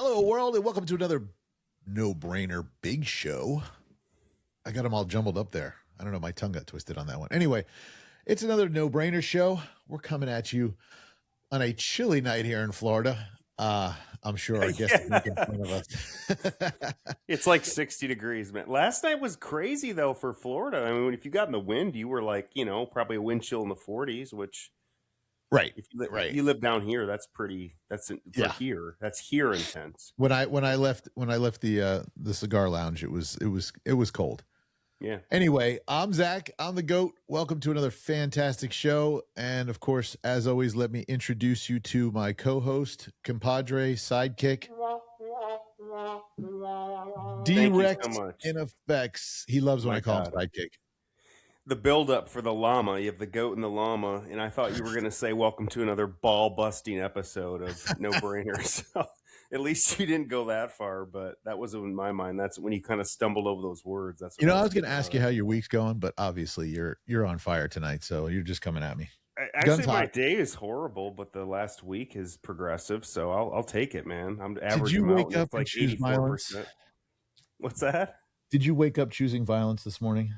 Hello, world, and welcome to another no-brainer big show. I got them all jumbled up there. I don't know. My tongue got twisted on that one. Anyway, it's another no-brainer show. We're coming at you on a chilly night here in Florida. I'm sure our guest is making fun of us. It's like 60 degrees, man. Last night was crazy, though, for Florida. I mean, if you got in the wind, you were like, probably a wind chill in the 40s, which... Right. If you, right. You live down here, that's pretty. That's for here. That's here intense. When I left the cigar lounge, it was cold. Yeah. Anyway, I'm Zach. I'm the GOAT. Welcome to another fantastic show. And of course, as always, let me introduce you to my co-host, compadre, sidekick, Derek in effects. He loves when I call him sidekick. The build-up for the llama. You have the goat and the llama, and I thought you were going to say, welcome to another ball-busting episode of No Brainers. So at least you didn't go that far, but that was in my mind. That's when you kind of stumbled over those words. That's what I was going to ask you how your week's going, but obviously you're on fire tonight, so you're just coming at me. Actually, my day is horrible, but the last week is progressive, so I'll take it, man. I'm averaging. Did you wake up and choose 84%. Violence? What's that? Did you wake up choosing violence this morning?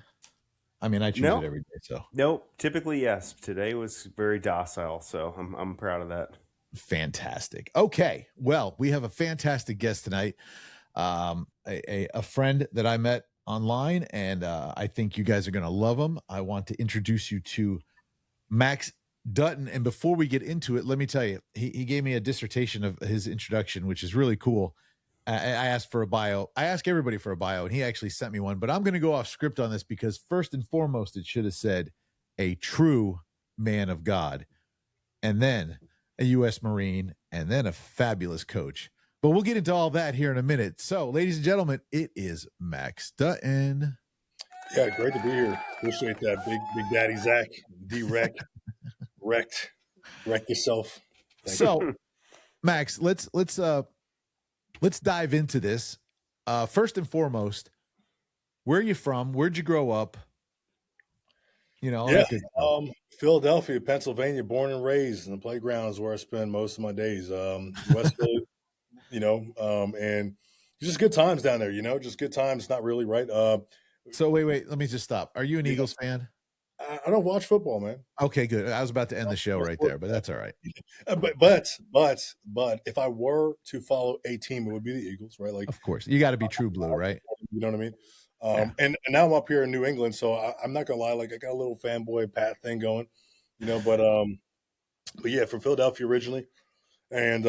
I mean, I choose it every day. So nope. Typically, yes. Today was very docile, so I'm proud of that. Fantastic. Okay, well, we have a fantastic guest tonight. A friend that I met online, and I think you guys are going to love him. I want to introduce you to Max Dutton. And before we get into it, let me tell you, he gave me a dissertation of his introduction, which is really cool. I asked for a bio. I ask everybody for a bio, and he actually sent me one. But I'm going to go off script on this because first and foremost, it should have said a true man of God, and then a U.S. Marine, and then a fabulous coach. But we'll get into all that here in a minute. So, ladies and gentlemen, it is Max Dutton. Yeah, great to be here. Appreciate that, big daddy Zach. D-Rec. Wrecked yourself. So, Max, let's dive into this. First and foremost, where are you from? Where'd you grow up? Philadelphia, Pennsylvania, born and raised, and the playground is where I spend most of my days. West Philly, and just good times down there. Just good times. Not really, right? So wait, let me just stop. Are you an Eagles fan? I don't watch football, man. Okay, good. I was about to end the show right there, but that's all right. But if I were to follow a team, it would be the Eagles, right? Like, of course, you got to be true blue, right? You know what I mean? And now I'm up here in New England, so I'm not gonna lie. Like, I got a little fanboy Pat thing going, But yeah, from Philadelphia originally, and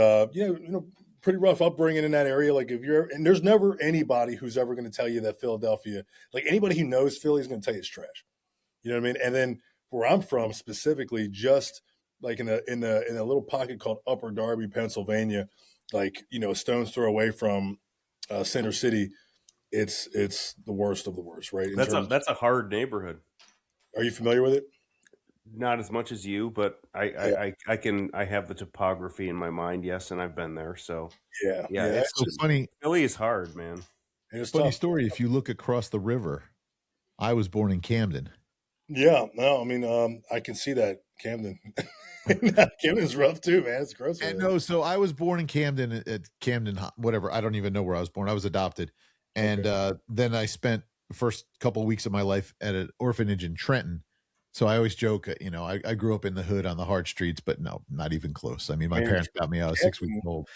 pretty rough upbringing in that area. Like, and there's never anybody who's ever going to tell you that Philadelphia, like anybody who knows Philly, is going to tell you it's trash. You know what I mean? And then where I'm from specifically, just like in a little pocket called Upper Darby, Pennsylvania, like, a stone's throw away from Center City, it's the worst of the worst, right? That's a hard neighborhood. Are you familiar with it? Not as much as you, but I have the topography in my mind, yes, and I've been there. So yeah. It's so funny. Philly is hard, man. It's funny story. If you look across the river, I was born in Camden. Yeah, no, I mean, I can see that Camden. Camden's rough too, man. It's gross. And no, so I was born in Camden at Camden, whatever. I don't even know where I was born. I was adopted, and then I spent the first couple of weeks of my life at an orphanage in Trenton. So I always joke, I grew up in the hood on the hard streets, but no, not even close. I mean, my parents got me out. I was 6 weeks old.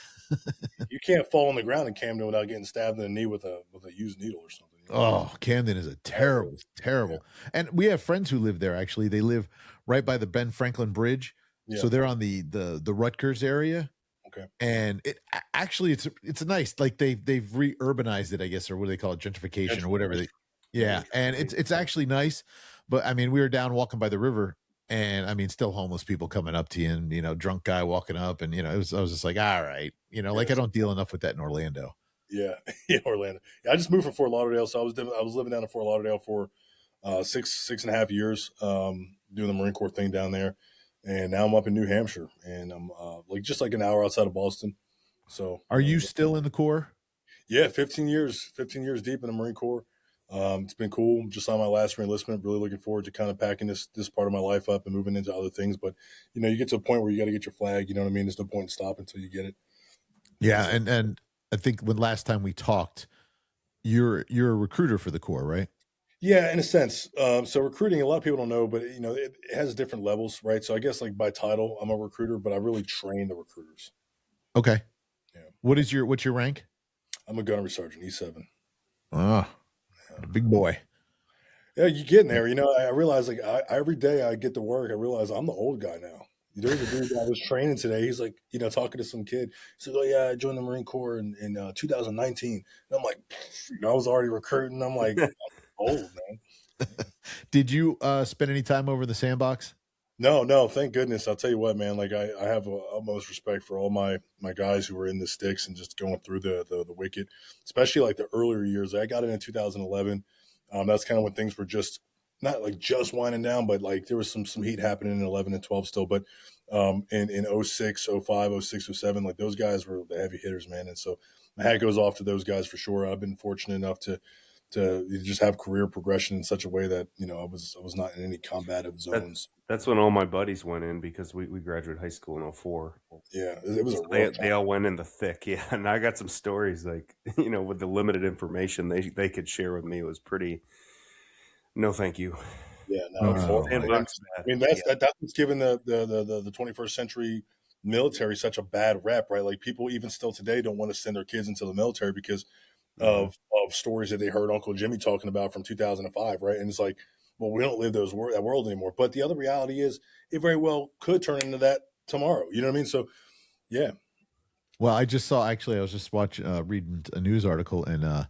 You can't fall on the ground in Camden without getting stabbed in the knee with a used needle or something. Oh, Camden is a terrible. Yeah. And we have friends who live there. Actually, they live right by the Ben Franklin Bridge. Yeah. So they're on the Rutgers area. Okay. And it's nice. Like they've re-urbanized it, I guess, or what do they call it? Gentrification or whatever. And it's actually nice. But I mean, we were down walking by the river, and I mean, still homeless people coming up to you, and drunk guy walking up, and I was just like, all right, like I don't deal enough with that in Orlando. Yeah, Orlando. Yeah, I just moved from Fort Lauderdale, so I was living down in Fort Lauderdale for 6.5 years, doing the Marine Corps thing down there, and now I'm up in New Hampshire, and I'm just like an hour outside of Boston. So, are you still in the Corps? Yeah, 15 years deep in the Marine Corps. It's been cool. Just on my last reenlistment, really looking forward to kind of packing this part of my life up and moving into other things. But, you get to a point where you got to get your flag. You know what I mean? There's no point in stopping until you get it. Yeah. And I think when last time we talked, you're a recruiter for the Corps, right? Yeah, in a sense. So recruiting, a lot of people don't know, but it has different levels, right? So I guess like by title, I'm a recruiter, but I really train the recruiters. Okay. Yeah. What's your rank? I'm a gunnery sergeant, E7. Ah, big boy. Yeah, you get in there. I realize like every day I get to work, I realize I'm the old guy now. There was a dude that I was training today. He's like, talking to some kid. He said, "Oh yeah, I joined the Marine Corps in 2019." And I'm like, I was already recruiting. I'm like, I'm old, man. Did you spend any time over in the sandbox? No, thank goodness. I'll tell you what, man. Like I have utmost respect for all my guys who were in the sticks and just going through the wicket, especially like the earlier years. I got in 2011. That's kind of when things were just not like just winding down, but like there was some heat happening in 11 and 12 still. But in 06, 05, 06, 07, like those guys were the heavy hitters, man. And so my hat goes off to those guys for sure. I've been fortunate enough to just have career progression in such a way that I was not in any combative zones. That's when all my buddies went in because we graduated high school in 04. Yeah, it was a They rough time. they all went in the thick, yeah. And I got some stories like with the limited information they could share with me. It was pretty. No, thank you. Yeah, no, it's horrible. Sandbox I bad. mean, that's what's given the 21st century military such a bad rep, right? Like people even still today don't want to send their kids into the military because of stories that they heard Uncle Jimmy talking about from 2005, right? And it's like, well, we don't live that world anymore. But the other reality is, it very well could turn into that tomorrow. You know what I mean? So, yeah. Well, I just saw. Actually, I was just reading a news article, and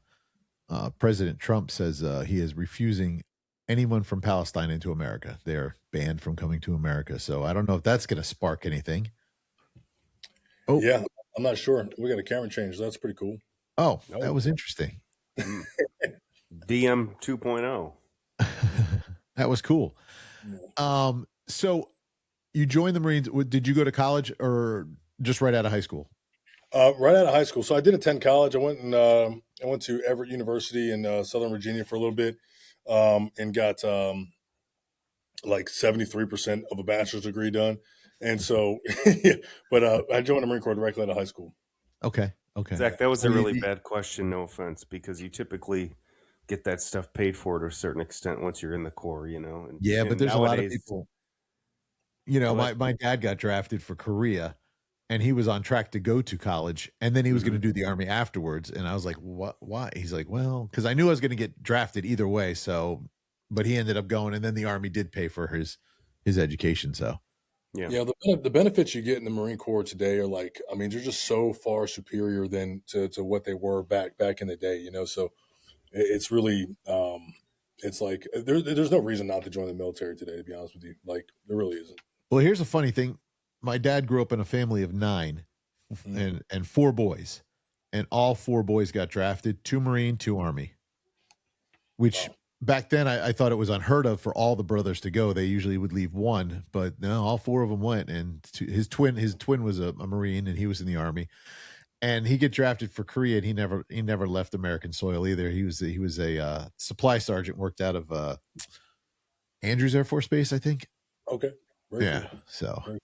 President Trump says he is refusing anyone from Palestine into America. They are banned from coming to America. So I don't know if that's going to spark anything. Oh, yeah, I'm not sure. We got a camera change. That's pretty cool. Oh, that was interesting. DM 2.0. That was cool. So you joined the Marines. Did you go to college or just right out of high school? Right out of high school. So I did attend college. I went to Everett University in Southern Virginia for a little bit, and got like 73% of a bachelor's degree done. And so, but I joined the Marine Corps directly out of high school. Okay. Zach, that was a really bad question. No offense, because you typically get that stuff paid for to a certain extent once you're in the Corps, And, yeah, but there's nowadays, a lot of people. My dad got drafted for Korea, and he was on track to go to college, and then he was going to do the Army afterwards. And I was like, "What? Why?" He's like, "Well, because I knew I was going to get drafted either way." So, but he ended up going, and then the Army did pay for his education. So, yeah, the benefits you get in the Marine Corps today are like, I mean, they're just so far superior than to what they were back in the day. So it's really, it's like there's no reason not to join the military today. To be honest with you, like there really isn't. Well, here's a funny thing. My dad grew up in a family of 9 and 4 boys, and all 4 boys got drafted, 2 Marine, 2 Army, which back then I thought it was unheard of for all the brothers to go. They usually would leave 1, but no, all 4 of them went. And his twin was a Marine, and he was in the Army, and he get drafted for Korea, and he never left American soil either. He was a supply sergeant, worked out of Andrews Air Force Base, I think. Okay. Very cool. So,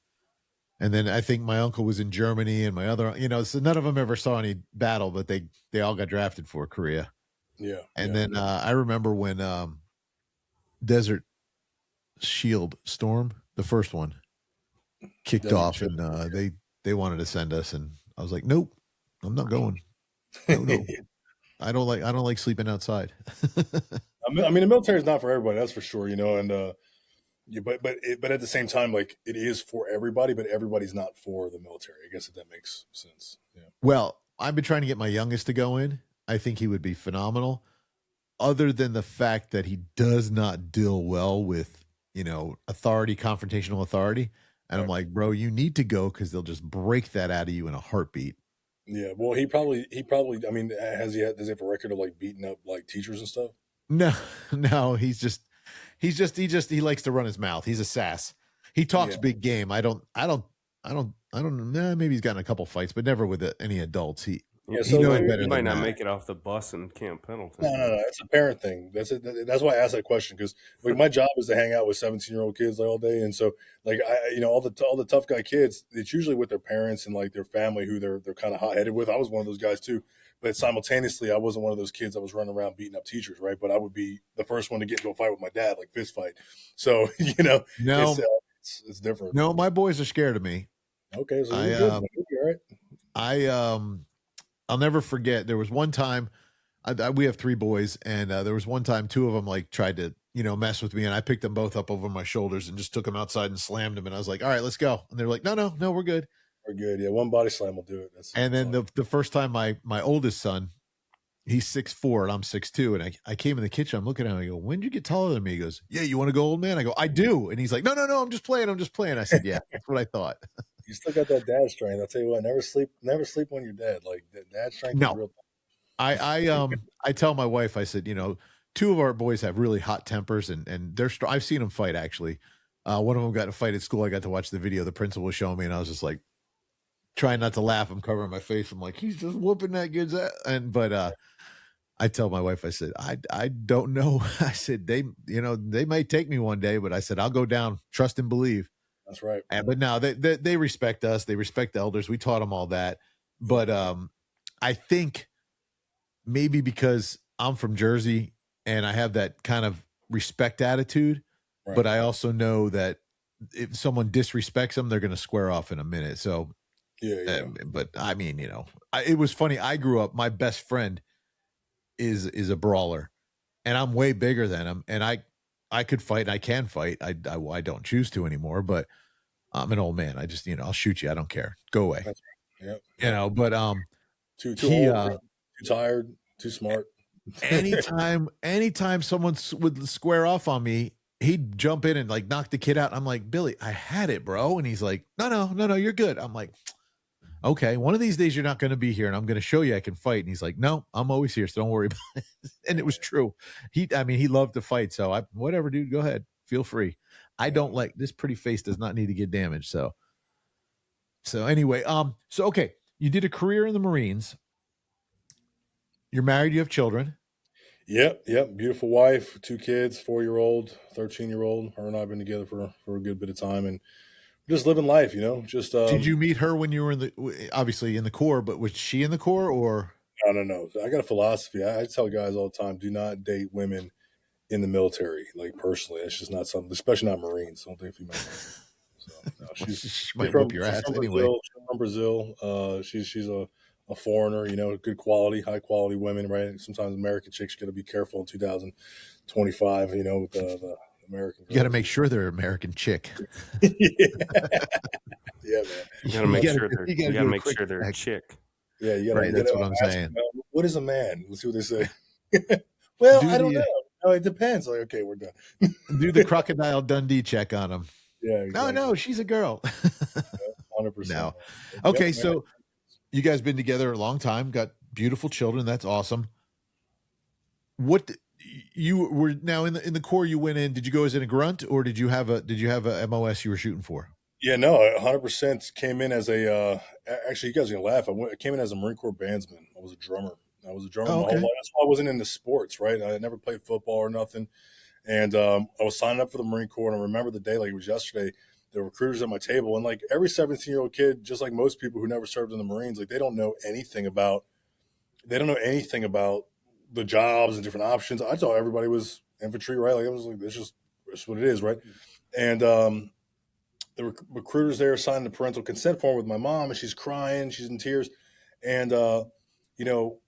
and then I think my uncle was in Germany, and my other, so none of them ever saw any battle, but they all got drafted for Korea. Yeah. And then I remember when Desert Shield Storm, the first one, kicked off, and they wanted to send us, and I was like, nope, I'm not going. No. I don't like sleeping outside. I mean, the military is not for everybody, that's for sure. And but at the same time, like it is for everybody, but everybody's not for the military. I guess if that makes sense. Yeah. Well, I've been trying to get my youngest to go in. I think he would be phenomenal. Other than the fact that he does not deal well with, authority, confrontational authority. And I'm like, bro, you need to go because they'll just break that out of you in a heartbeat. Yeah. Well, he probably, I mean, does he have a record of like beating up like teachers and stuff? No, he likes to run his mouth. He's a sass. He talks big game. I don't know. Maybe he's gotten a couple fights, but never with any adults. Yeah, He so knows You better might than not that. make it off the bus in Camp Pendleton. no, it's a parent thing. That's it. That's why I asked that question, because like my job is to hang out with 17-year-old kids like all day, and so like all the tough guy kids, it's usually with their parents and like their family who they're kind of hot headed with. I was one of those guys too, but simultaneously I wasn't one of those kids that was running around beating up teachers, right? But I would be the first one to get into a fight with my dad, like fist fight. So it's No, it's different. no, my boys are scared of me. Okay, so I you're good. You'll be all right. I'll never forget. There was one time, we have 3 boys, and there was one time 2 of them like tried to mess with me, and I picked them both up over my shoulders and just took them outside and slammed them. And I was like, "All right, let's go." And they're like, "No, we're good." We're good. Yeah, one body slam will do it. And That's then the first time my oldest son, he's 6'4" and I'm 6'2", and I came in the kitchen. I'm looking at him. I go, "When did you get taller than me?" He goes, "Yeah, you want to go, old man?" I go, "I do." And he's like, "No, I'm just playing. I'm just playing." I said, "Yeah, that's what I thought." You still got that dad strength. I'll tell you what, never sleep when you're dead. Like that dad strength is No, real. I tell my wife, I said, 2 of our boys have really hot tempers, and I've seen them fight actually. One of them got in a fight at school. I got to watch the video the principal was showing me, and I was just like trying not to laugh. I'm covering my face. I'm like, he's just whooping that kid's ass. But I tell my wife, I said, I don't know. I said, they might take me one day, but I said, I'll go down, trust and believe. That's right. But now they respect us. They respect the elders. We taught them all that. But I think maybe because I'm from Jersey and I have that kind of respect attitude, Right. but I also know that if someone disrespects them, they're going to square off in a minute. So, Yeah. But I mean, it was funny. I grew up, my best friend is a brawler, and I'm way bigger than him. And I could fight, and I can fight. I don't choose to anymore, but I'm an old man. I just, I'll shoot you. I don't care. Go away. That's right. Yep. But Too he, old, too tired, too smart. anytime someone would square off on me, he'd jump in and like knock the kid out. I'm like, "Billy, I had it, bro." And he's like, no, you're good. I'm like, "Okay, one of these days you're not going to be here, and I'm going to show you I can fight." And he's like, "No, I'm always here, so don't worry about it." And it was true. He loved to fight. So whatever, dude, go ahead, feel free. I don't like this pretty face does not need to get damaged. So anyway, so okay, you did a career in the Marines. You're married. You have children. Yep. Beautiful wife, 2 kids, 4-year-old, 13-year-old. Her and I have been together for a good bit of time, and just living life. Just Did you meet her when you were obviously in the Corps? But was she in the Corps or? No. I got a philosophy. I tell guys all the time: do not date women in the military. Like personally, it's just not something, especially not Marines. Don't think female Marines. So no, she might whoop your ass anyway. She's from Brazil. She's a foreigner. Good quality, high quality women. Right. Sometimes American chicks got to be careful in 2025. With the American. You got to make sure they're American chick. Yeah, man. You got to make sure they're a chick. Yeah, you got right. That's what I'm saying. Them, what is a man? Let's see what they say. Well, I don't know. No, it depends. Like, okay, we're done. Do the Crocodile Dundee check on them. Yeah. Exactly. No, she's a girl. 100%. No. Okay, so you guys been together a long time, got beautiful children. That's awesome. What you were now in the Corps? You went in. Did you go as in a grunt, or did you have a MOS you were shooting for? Yeah, no, 100% came in as a. Actually, you guys are gonna laugh. I came in as a Marine Corps bandsman. I was a drummer. My whole life. That's why I wasn't into sports. Right, I never played football or nothing. And I was signing up for the Marine Corps, and I remember the day like it was yesterday. The recruiters at my table, and like every 17-year-old kid, just like most people who never served in the Marines, like they don't know anything about the jobs and different options. I thought everybody was infantry, right? Like I was like, this is what it is, right? And the recruiters there signed the parental consent form with my mom, and she's crying, she's in tears, and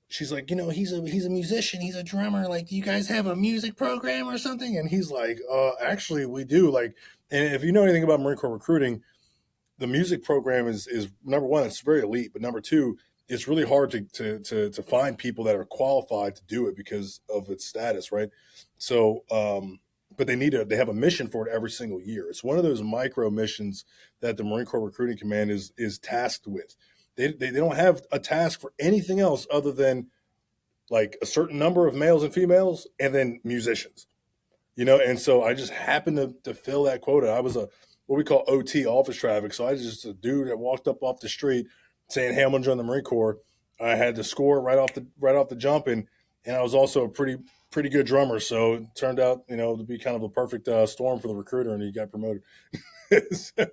she's like, he's a musician, he's a drummer. Like, do you guys have a music program or something? And he's like, actually, we do. Like, and if you know anything about Marine Corps recruiting, the music program is number one, it's very elite, but number two, it's really hard to find people that are qualified to do it because of its status, right? So, but they have a mission for it every single year. It's one of those micro missions that the Marine Corps Recruiting Command is tasked with. They don't have a task for anything else other than like a certain number of males and females and then musicians, and so I just happened to fill that quota. I was what we call OT, office traffic. So I was just a dude that walked up off the street saying, "Hey, I'm going to join the Marine Corps." I had to score right off the jump, and I was also a pretty good drummer. So it turned out, to be kind of a perfect storm for the recruiter, and he got promoted. So,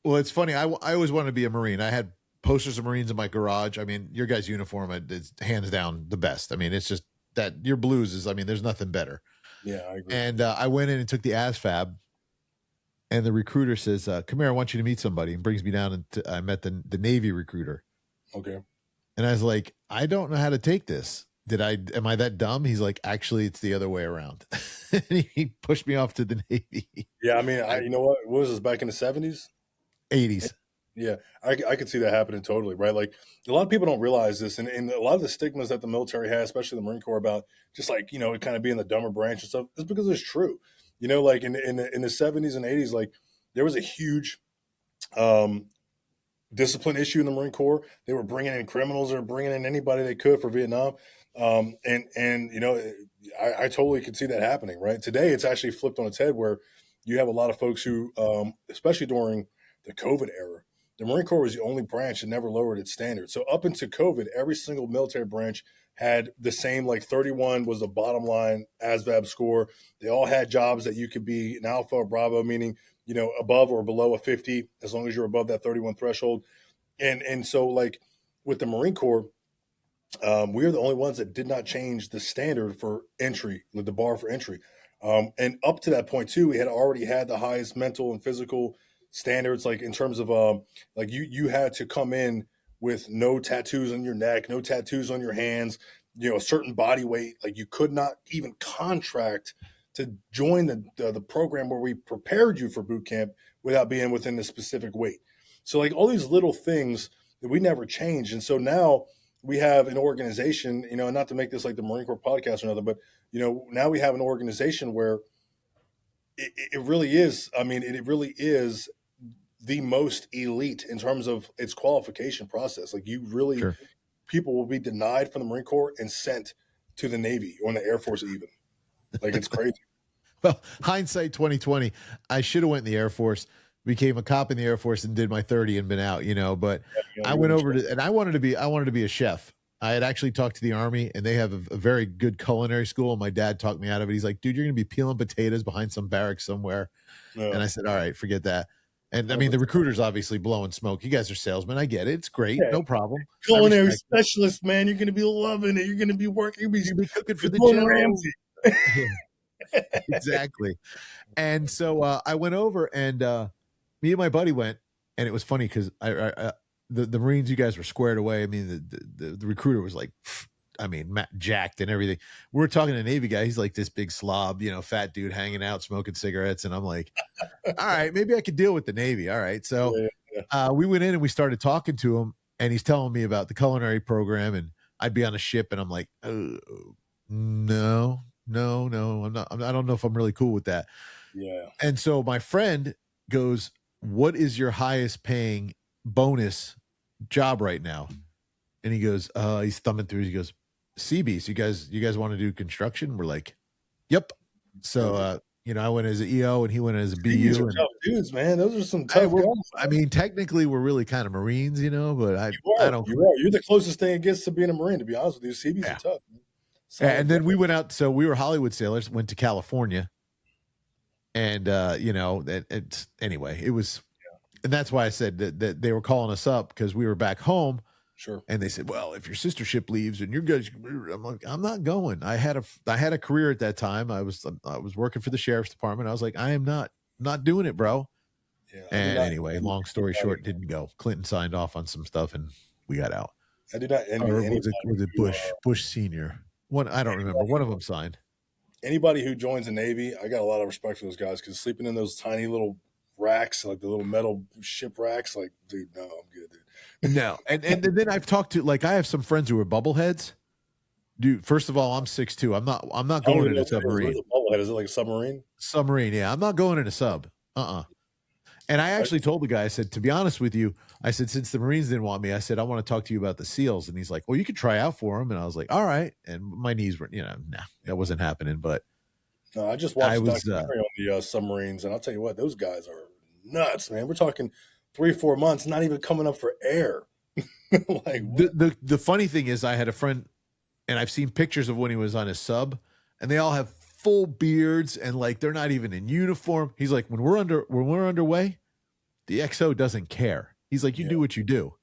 Well, it's funny. I always wanted to be a Marine. I had posters of Marines in my garage. I mean, your guys' uniform is hands down the best. I mean, it's just that your blues is, I mean, there's nothing better. yeah, I agree. And I went in and took the ASFAB, and the recruiter says, come here, I want you to meet somebody, and brings me down, and I met the Navy recruiter. Okay. And I was like, I don't know how to take this. Am I that dumb? He's like, actually, it's the other way around. He pushed me off to the Navy. Yeah, I mean, you know what was this back in the 70s? 80s. Yeah, I could see that happening totally, right? Like a lot of people don't realize this, and a lot of the stigmas that the military has, especially the Marine Corps, about just like it kind of being the dumber branch and stuff, is because it's true. Like in the 70s and 80s, like there was a huge discipline issue in the Marine Corps. They were bringing in criminals or bringing in anybody they could for Vietnam, I totally could see that happening. Right today, it's actually flipped on its head where you have a lot of folks who, especially during the COVID era, the Marine Corps was the only branch that never lowered its standards. So up into COVID, every single military branch had the same, like 31 was the bottom line ASVAB score. They all had jobs that you could be an Alpha or Bravo, meaning, above or below a 50, as long as you're above that 31 threshold. And so like with the Marine Corps, we are the only ones that did not change the standard for entry, the bar for entry. And up to that point too, we had already had the highest mental and physical standards, like in terms of like you had to come in with no tattoos on your neck, no tattoos on your hands, a certain body weight. Like you could not even contract to join the program where we prepared you for boot camp without being within the specific weight. So like all these little things that we never changed. And so now we have an organization, not to make this like the Marine Corps podcast or nothing, but now we have an organization where it really is. I mean, it really is the most elite in terms of its qualification process. Like you really, Sure. People will be denied from the Marine Corps and sent to the Navy or the Air Force even. Like it's crazy. Well, hindsight 2020, I should have went in the Air Force, became a cop in the Air Force, and did my 30 and been out, but I went over to, and I wanted to be a chef. I had actually talked to the Army, and they have a very good culinary school. And my dad talked me out of it. He's like, dude, you're going to be peeling potatoes behind some barracks somewhere. Yeah. And I said, all right, forget that. And I mean, the recruiter's obviously blowing smoke. You guys are salesmen. I get it. It's great. Yeah. No problem. Culinary specialist, man. You're going to be loving it. You're going to be working. You'll be cooking for the Gordon Ramsay. Exactly. And so I went over, and me and my buddy went, and it was funny because the Marines, you guys were squared away. I mean, the recruiter was like, I mean, jacked and everything. We were talking to a Navy guy. He's like this big slob, fat dude hanging out, smoking cigarettes. And I'm like, all right, maybe I could deal with the Navy. All right. So we went in and we started talking to him, and he's telling me about the culinary program, and I'd be on a ship, and I'm like, oh, no, I'm not. I don't know if I'm really cool with that. Yeah. And so my friend goes, what is your highest paying bonus job right now? And he goes, he's thumbing through. He goes, Seabees, you guys want to do construction? We're like, yep. So, I went as an EO and he went as a BU. These are tough dudes, man. Those are some tough guys. I mean, technically we're really kind of Marines, but I don't. You're the closest thing it gets to being a Marine, to be honest with you. Seabees are tough. And then we went out. So we were Hollywood sailors, went to California. And, anyway, it was, and that's why I said that they were calling us up because we were back home. Sure. And they said, well, if your sister ship leaves and your guys, I'm like, I'm not going. I had a career at that time. I was working for the sheriff's department. I was like, I am not doing it, bro. Yeah. And anyway, long story short, didn't go. Clinton signed off on some stuff and we got out. I did not. Was it Bush Senior? One, I don't remember. One of them signed. Anybody who joins the Navy, I got a lot of respect for those guys because sleeping in those tiny little racks, like the little metal ship racks, like, dude, no, I'm good, dude. No, and then I've talked to, like, I have some friends who are bubbleheads. Dude, first of all, I'm 6'2". I'm not going in a submarine. What's a bubblehead? Is it like a submarine? Submarine, yeah. I'm not going in a sub. And I actually told the guy, I said, to be honest with you, I said, since the Marines didn't want me, I said, I want to talk to you about the SEALs. And he's like, well, you could try out for them. And I was like, all right. And my knees were, that wasn't happening. But no, I just watched a documentary on the submarines, and I'll tell you what, those guys are nuts, man. We're talking 3-4 months, not even coming up for air. Like, what? The funny thing is, I had a friend, and I've seen pictures of when he was on his sub, and they all have full beards, and like they're not even in uniform. He's like, when we're underway, the XO doesn't care. He's like, you do what you do.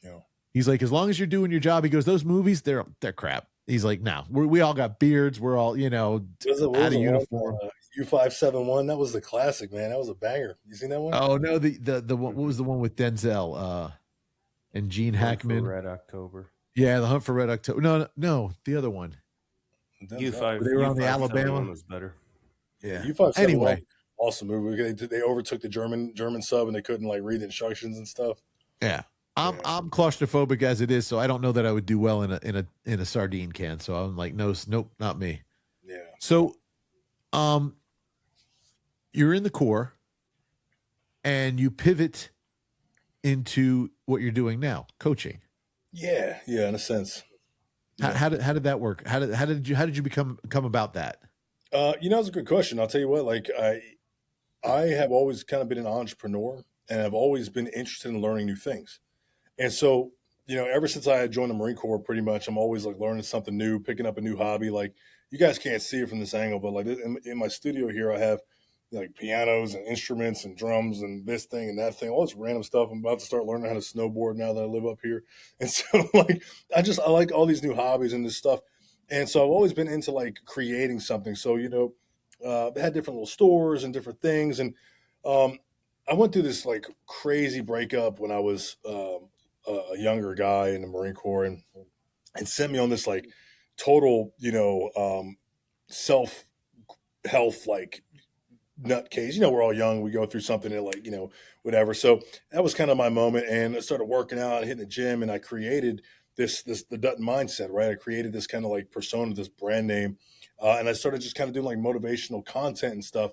Yeah. He's like, as long as you're doing your job. He goes, those movies, they're crap. He's like, no, we all got beards. We're all, out of uniform. U571. That was the classic, man. That was a banger. You seen that one? Oh no, the one, what was the one with Denzel and Gene Hackman? Red October. Yeah, The Hunt for Red October. No, the other one. U5. They were on the Alabama. Was better. Yeah. U571. Anyway, awesome movie. They overtook the German sub, and they couldn't like read the instructions and stuff. Yeah. I'm claustrophobic as it is, so I don't know that I would do well in a sardine can. So I'm like, nope, not me. Yeah. So, you're in the Corps, and you pivot into what you're doing now, coaching. Yeah, in a sense. Yeah. How did that work? How did you come about that? It's a good question. I'll tell you what. Like I have always kind of been an entrepreneur, and I've always been interested in learning new things. And so, ever since I had joined the Marine Corps, pretty much, I'm always like learning something new, picking up a new hobby. Like you guys can't see it from this angle, but like in my studio here, I have like pianos and instruments and drums and this thing and that thing, all this random stuff. I'm about to start learning how to snowboard now that I live up here. And so like, I like all these new hobbies and this stuff. And so I've always been into like creating something. So, they had different little stores and different things. And I went through this like crazy breakup when I was a younger guy in the Marine Corps, and sent me on this like total, self health like nutcase. We're all young. We go through something and like, whatever. So that was kind of my moment. And I started working out, hitting the gym, and I created the Dutton Mindset, right? I created this kind of like persona, this brand name. And I started just kind of doing like motivational content and stuff.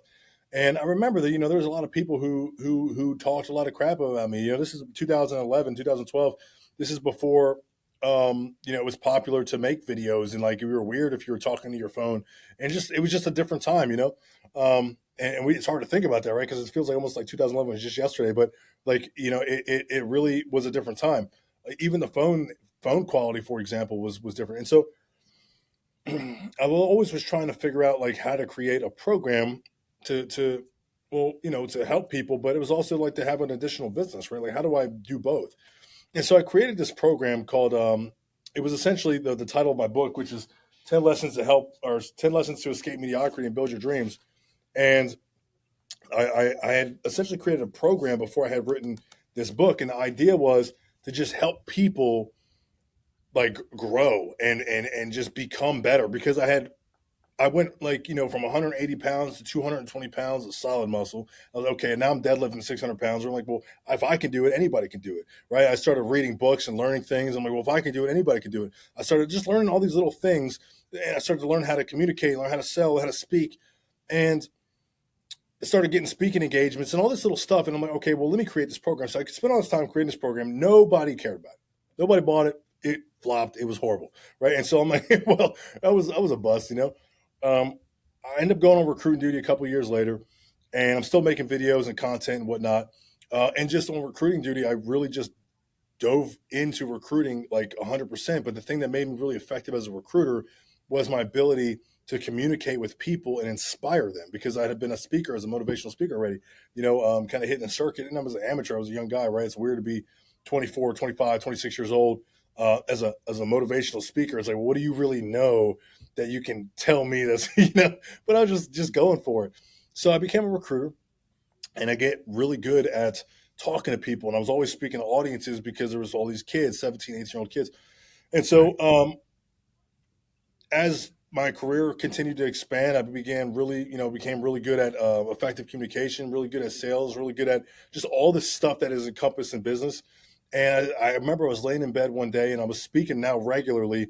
And I remember that, there was a lot of people who talked a lot of crap about me. This is 2011, 2012. This is before, it was popular to make videos, and like you were weird if you were talking to your phone, and it was just a different time, and it's hard to think about that, right? Because it feels like almost like 2011 was just yesterday, but like, it really was a different time. Even the phone quality, for example, was different. And so I always was trying to figure out like how to create a program to help people, but it was also like to have an additional business, right? Like, how do I do both? And so I created this program called, it was essentially the title of my book, which is 10 Lessons to Escape Mediocrity and Build Your Dreams. And I had essentially created a program before I had written this book. And the idea was to just help people like grow and just become better, because I went like, from 180 pounds to 220 pounds of solid muscle. I was like, okay, and now I'm deadlifting 600 pounds. I'm like, well, if I can do it, anybody can do it, right? I started reading books and learning things. I'm like, well, if I can do it, anybody can do it. I started just learning all these little things, and I started to learn how to communicate, learn how to sell, how to speak. And I started getting speaking engagements and all this little stuff. And I'm like, okay, well, let me create this program. So I could spend all this time creating this program. Nobody cared about it. Nobody bought it. It flopped. It was horrible, right? And so I'm like, well, that was a bust, I ended up going on recruiting duty a couple of years later, and I'm still making videos and content and whatnot. And just on recruiting duty, I really just dove into recruiting like 100%. But the thing that made me really effective as a recruiter was my ability to communicate with people and inspire them, because I had been a speaker, as a motivational speaker already, kind of hitting the circuit. And I was an amateur. I was a young guy, right? It's weird to be 24, 25, 26 years old. As a motivational speaker, it's like, what do you really know that you can tell me that's, but I was just going for it. So I became a recruiter, and I get really good at talking to people. And I was always speaking to audiences because there was all these kids, 17, 18-year-old kids. And so as my career continued to expand, I became really good at effective communication, really good at sales, really good at just all the stuff that is encompassed in business. And I remember I was laying in bed one day, and I was speaking now regularly,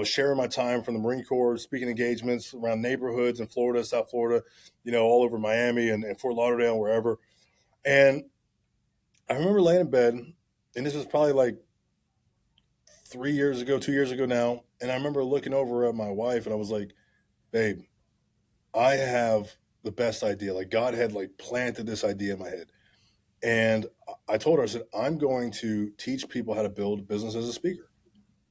sharing my time from the Marine Corps, speaking engagements around neighborhoods in Florida, South Florida, all over Miami and Fort Lauderdale, wherever. And I remember laying in bed, and this was probably like 2 years ago now. And I remember looking over at my wife, and I was like, babe, I have the best idea. Like, God had like planted this idea in my head. And I told her, I said, I'm going to teach people how to build a business as a speaker.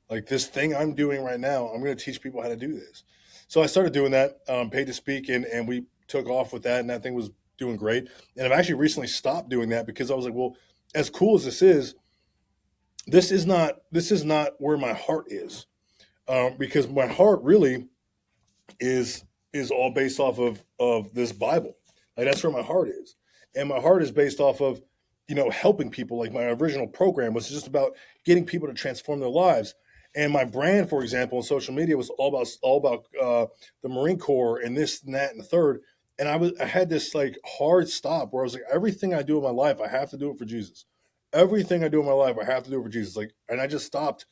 Like this thing I'm doing right now, I'm going to teach people how to do this. So I started doing that, paid to speak, and we took off with that, and that thing was doing great. And I've actually recently stopped doing that because I was like, well, as cool as this is not where my heart is, because my heart really is all based off of this Bible. Like that's where my heart is, and my heart is based off of helping people. Like my original program was just about getting people to transform their lives. And my brand, for example, on social media was all about the Marine Corps and this and that and the third. And I had this like hard stop where I was like, everything I do in my life, I have to do it for Jesus. Everything I do in my life, I have to do it for Jesus. Like, and I just stopped,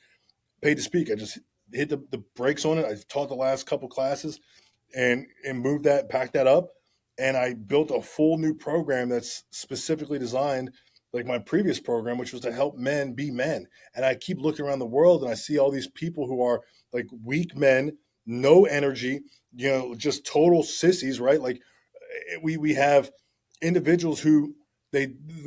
paid to speak. I just hit the brakes on it. I taught the last couple classes and moved that, packed that up, and I built a full new program that's specifically designed like my previous program, which was to help men be men. And I keep looking around the world and I see all these people who are like weak men, no energy, just total sissies, right? Like we have individuals who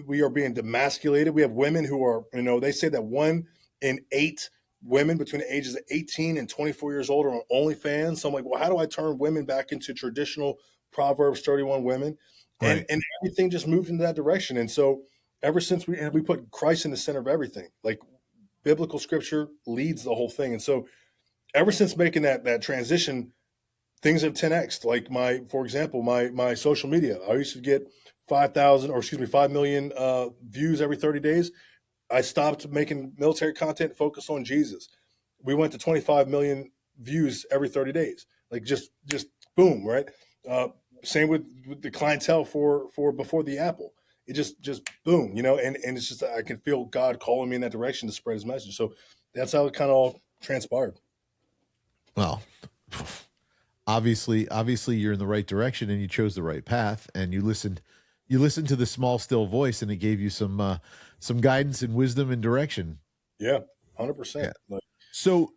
we are being demasculated. We have women who are, they say that 1 in 8 women between the ages of 18 and 24 years old are on OnlyFans. So I'm like, well, how do I turn women back into traditional Proverbs 31 women? Right. And everything just moved in that direction. And so ever since we put Christ in the center of everything, like biblical scripture leads the whole thing. And so ever since making that transition, things have 10x. Like for example, my social media, I used to get 5 million views every 30 days. I stopped making military content, focused on Jesus. We went to 25 million views every 30 days. Like just boom, right? Same with the clientele for Before the Apple. It just boom, and it's just, I can feel God calling me in that direction to spread his message. So that's how it kind of all transpired. Well, obviously you're in the right direction and you chose the right path and you listened to the small, still voice, and it gave you some guidance and wisdom and direction. Yeah. 100%. Yeah. So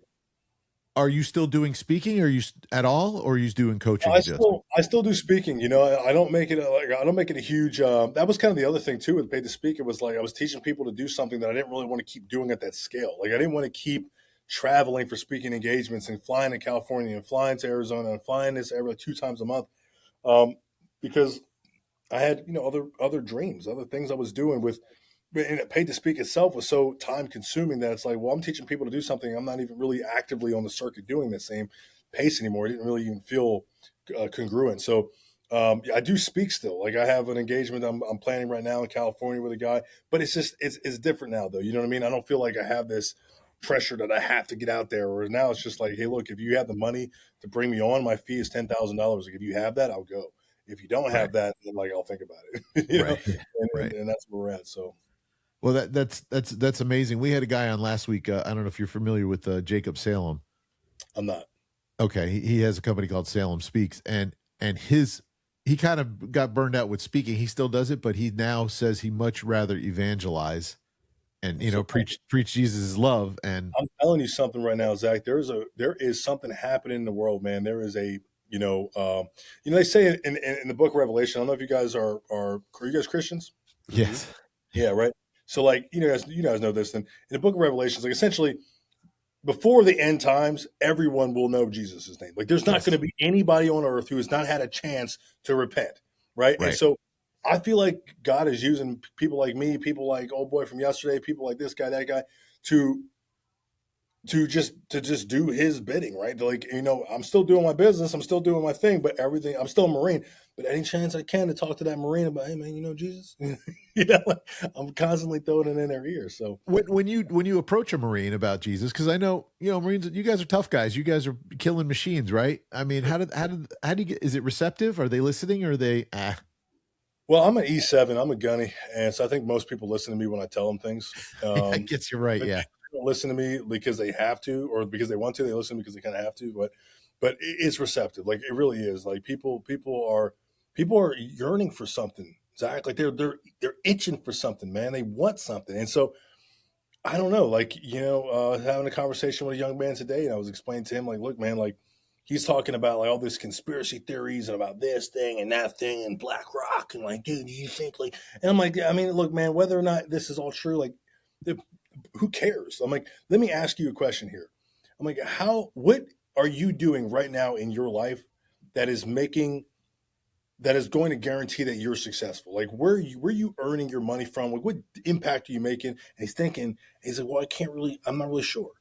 are you still doing speaking? Are you at all, or are you doing coaching? I still do speaking. I don't make it a huge. That was kind of the other thing too with paid to speak. It was like I was teaching people to do something that I didn't really want to keep doing at that scale. Like I didn't want to keep traveling for speaking engagements and flying to California and flying to Arizona and flying this every 2 times a month, because I had other dreams, other things I was doing with. And paid to speak itself was so time consuming that it's like, well, I'm teaching people to do something. I'm not even really actively on the circuit doing the same pace anymore. It didn't really even feel congruent. So I do speak still. Like I have an engagement I'm planning right now in California with a guy, but it's just, it's different now though. You know what I mean? I don't feel like I have this pressure that I have to get out there. Or now it's just like, hey, look, if you have the money to bring me on, my fee is $10,000. Like if you have that, I'll go. If you don't have that, then like I'll think about it. Right. And that's where we're at. So. Well, that's amazing. We had a guy on last week. I don't know if you're familiar with Jacob Salem. I'm not. Okay, he has a company called Salem Speaks, and he kind of got burned out with speaking. He still does it, but he now says he much rather evangelize and preach Jesus' love. And I'm telling you something right now, Zach. There is something happening in the world, man. There is a they say in the book of Revelation. I don't know if you guys are you guys Christians? Yes. Yeah, right. So like you guys know this. Then in the book of Revelations, like essentially before the end times, everyone will know Jesus' name. Like there's not going to be anybody on earth who has not had a chance to repent, right? And so I feel like God is using people like me, people like old boy from yesterday, people like this guy, that guy, to just do his bidding, right? Like, I'm still doing my business, I'm still doing my thing, but everything, I'm still a Marine. But any chance I can to talk to that Marine about, hey man, Jesus, I'm constantly throwing it in their ear. So when you approach a Marine about Jesus, because I know Marines, you guys are tough guys, you guys are killing machines, right? I mean, how do you get? Is it receptive? Are they listening? Or are they? Well, I'm an E7. I'm a gunny, and so I think most people listen to me when I tell them things. I guess you're right. Yeah. They don't listen to me because they have to, or because they want to. They listen because they kind of have to. But it's receptive. Like it really is. Like people are yearning for something, Zach. Like they're itching for something, man. They want something, and so I don't know. Like having a conversation with a young man today, and I was explaining to him, like, look, man, like he's talking about like all this conspiracy theories and about this thing and that thing and Black Rock and like, dude, do you think like? And I'm like, I mean, look, man, whether or not this is all true, like, who cares? I'm like, let me ask you a question here. I'm like, what are you doing right now in your life that is going to guarantee that you're successful? Like, where are you earning your money from? Like, what impact are you making? And he's thinking, he's like, well, I'm not really sure.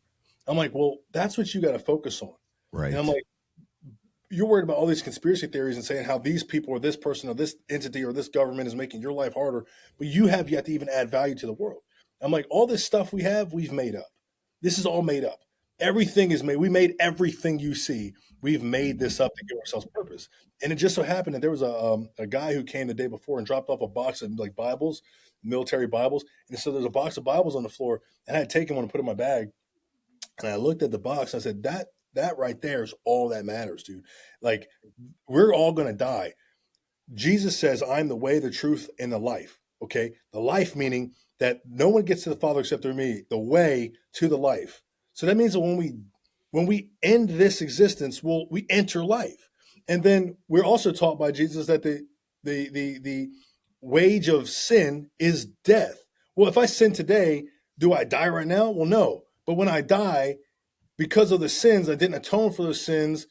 I'm like, well, that's what you got to focus on. Right. And I'm like, you're worried about all these conspiracy theories and saying how these people or this person or this entity or this government is making your life harder, but you have yet to even add value to the world. I'm like, all this stuff we've made up. This is all made up. Everything is made. We made everything you see. We've made this up to give ourselves purpose. And it just so happened that there was a guy who came the day before and dropped off a box of like Bibles, military Bibles. And so there's a box of Bibles on the floor, and I had taken one and put it in my bag. And I looked at the box and I said, that right there is all that matters, dude. Like, we're all going to die. Jesus says, I'm the way, the truth, and the life. Okay. The life meaning that no one gets to the Father except through me, the way to the life. So that means that when we end this existence, we enter life. And then we're also taught by Jesus that the wage of sin is death. Well, if I sin today, do I die right now? Well, no. But when I die, because of the sins, I didn't atone for those sins,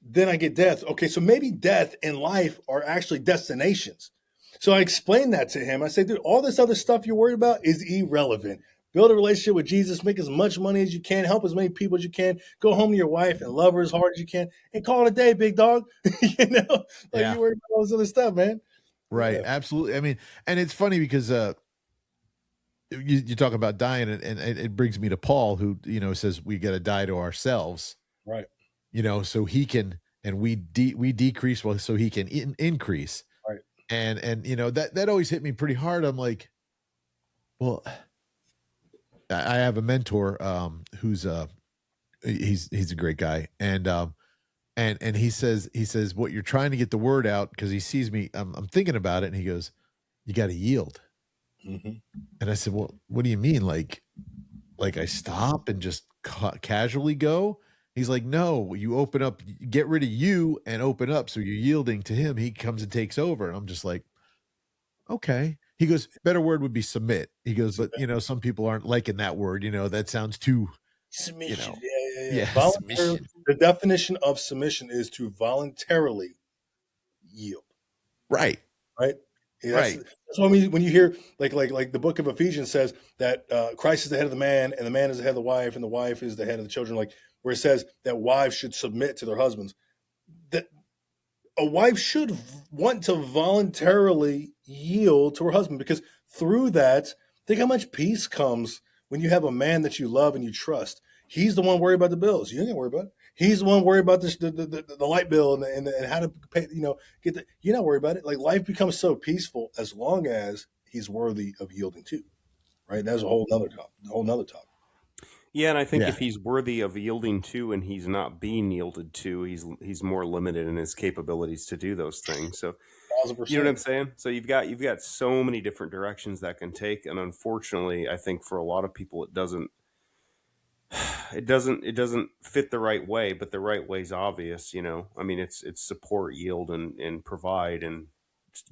then I get death. Okay, so maybe death and life are actually destinations. So I explained that to him. I said, dude, all this other stuff you're worried about is irrelevant. Build a relationship with Jesus, make as much money as you can, help as many people as you can, go home to your wife and love her as hard as you can, and call it a day, big dog. You know, like, you worry about all this other stuff, man. Right. Yeah. Absolutely. I mean, and it's funny because you talk about dying, and it brings me to Paul, who, says we got to die to ourselves. Right. So he can, and we decrease so he can increase. Right. And that always hit me pretty hard. I'm like, well, I have a mentor who's he's a great guy, and he says what you're trying to get the word out, because he sees me, I'm thinking about it, and he goes, you got to yield. Mm-hmm. And I said, well, what do you mean? Like I stop and just casually go? He's like, no, you open up, get rid of you and open up. So you're yielding to him. He comes and takes over. And I'm just like, okay. He goes, better word would be submit. He goes, but some people aren't liking that word. That sounds too submission. Yeah. Submission. The definition of submission is to voluntarily yield. Right. Right. Yeah, right. That's why when you hear like the book of Ephesians says that Christ is the head of the man, and the man is the head of the wife, and the wife is the head of the children, like where it says that wives should submit to their husbands, that a wife should want to voluntarily yield to her husband, because through that, think how much peace comes when you have a man that you love and you trust. He's the one worried about the bills. You ain't gonna worry about it. He's the one worried about the light bill and how to pay, get the, you're not worried about it. Like, life becomes so peaceful as long as he's worthy of yielding to, right? That's a whole nother topic. Yeah, and I think if he's worthy of yielding to and he's not being yielded to, he's more limited in his capabilities to do those things. So 1,000%. You know what I'm saying? So you've got so many different directions that can take, and unfortunately, I think for a lot of people it doesn't fit the right way, but the right way is obvious. I mean, it's support, yield, and provide, and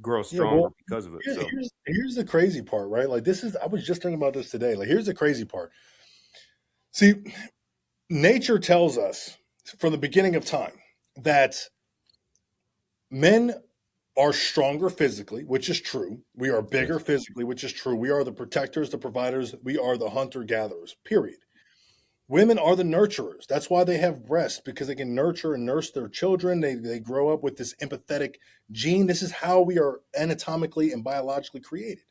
grow stronger because of it. So here's the crazy part, right? Like, I was just thinking about this today. Like, here's the crazy part. See, nature tells us from the beginning of time that men are stronger physically, which is true. We are bigger physically, which is true. We are the protectors, the providers. We are the hunter-gatherers, period. Women are the nurturers. That's why they have breasts, because they can nurture and nurse their children. They grow up with this empathetic gene. This is how we are anatomically and biologically created.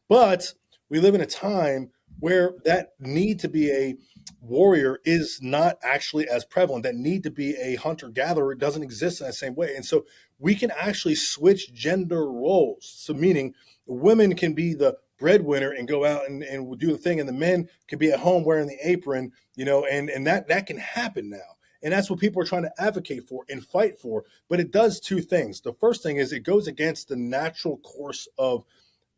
But we live in a time where that need to be a warrior is not actually as prevalent. That need to be a hunter-gatherer doesn't exist in that same way. And so we can actually switch gender roles. So meaning women can be the breadwinner and go out and do the thing, and the men can be at home wearing the apron, and that can happen now. And that's what people are trying to advocate for and fight for. But it does two things. The first thing is it goes against the natural course of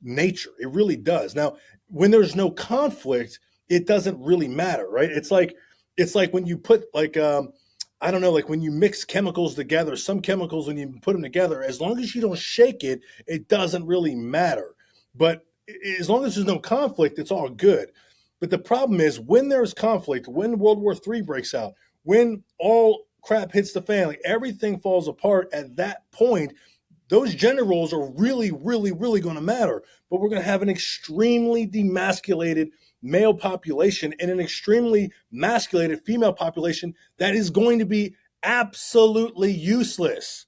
nature. It really does. Now, when there's no conflict, it doesn't really matter, right? It's like when you put I don't know, like when you mix chemicals together, some chemicals, when you put them together, as long as you don't shake it, it doesn't really matter. But as long as there's no conflict, it's all good. But the problem is when there's conflict, when World War III breaks out, when all crap hits the fan, like everything falls apart at that point, those gender roles are really, really, really going to matter. But we're going to have an extremely demasculated male population and an extremely masculated female population that is going to be absolutely useless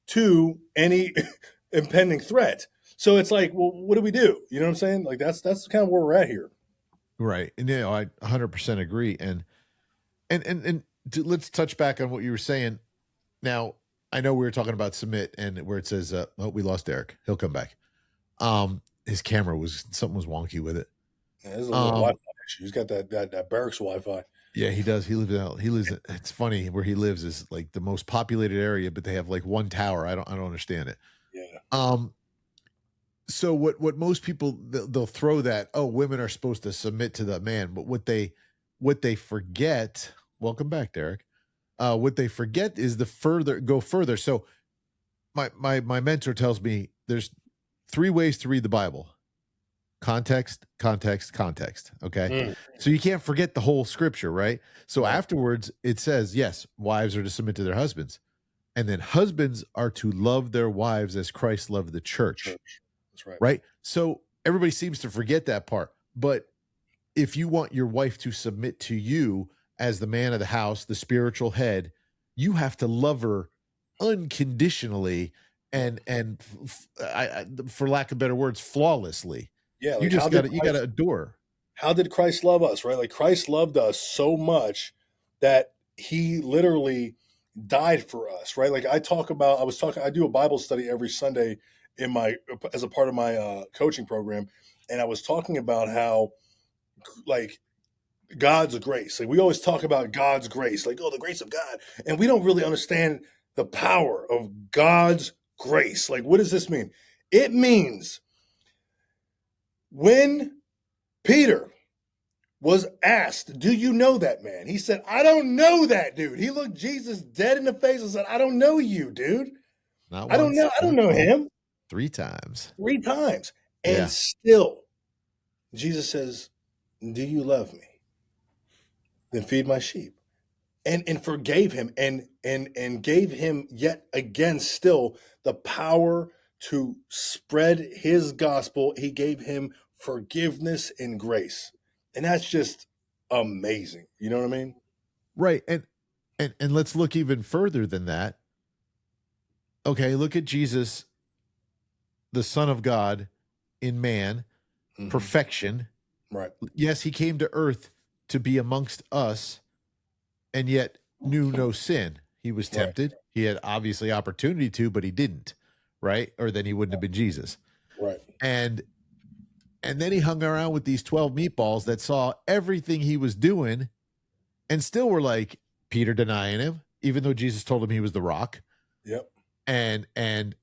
to any impending threat. So it's like, well, what do we do? You know what I'm saying? Like that's kind of where we're at here. Right. And I 100% agree. And let's touch back on what you were saying. Now, I know we were talking about submit and where it says, oh, we lost Derek. He'll come back. His camera something was wonky with it. Yeah, there's a little Wi-Fi issue. He's got that barracks Wi-Fi. Yeah, he does. He lives. It's funny where he lives is like the most populated area, but they have like one tower. I don't understand it. Yeah. So what most people they'll throw that, oh, women are supposed to submit to the man, but what they forget. Welcome back, Derek. What they forget is go further. So my mentor tells me there's 3 ways to read the Bible. Context, context, context. Okay. So you can't forget the whole scripture, right? So afterwards it says, yes, wives are to submit to their husbands. And then husbands are to love their wives as Christ loved the church. That's right. Right. So everybody seems to forget that part. But if you want your wife to submit to you as the man of the house, the spiritual head, you have to love her unconditionally and for lack of better words, flawlessly. Yeah, like you just got to adore. How did Christ love us, right? Like Christ loved us so much that he literally died for us, right? Like I do a Bible study every Sunday as a part of my coaching program, and I was talking about how like God's grace. Like we always talk about God's grace, like, oh, the grace of God. And we don't really understand the power of God's grace. Like, what does this mean? It means when Peter was asked, do you know that man? He said, I don't know that dude. He looked Jesus dead in the face and said, I don't know you, dude. Not I don't know him. 3 times. 3 times. And still, Jesus says, do you love me? Then feed my sheep. And forgave him and gave him yet again still the power to spread his gospel. He gave him forgiveness and grace. And that's just amazing. You know what I mean? Right. And let's look even further than that. Okay, look at Jesus, the Son of God in man, perfection. Right. Yes, he came to earth to be amongst us and yet knew no sin. He was tempted. Right. He had obviously opportunity to, but he didn't, right? Or then he wouldn't have been Jesus. Right. And then he hung around with these 12 meatballs that saw everything he was doing and still were like Peter denying him, even though Jesus told him he was the rock. Yep. And then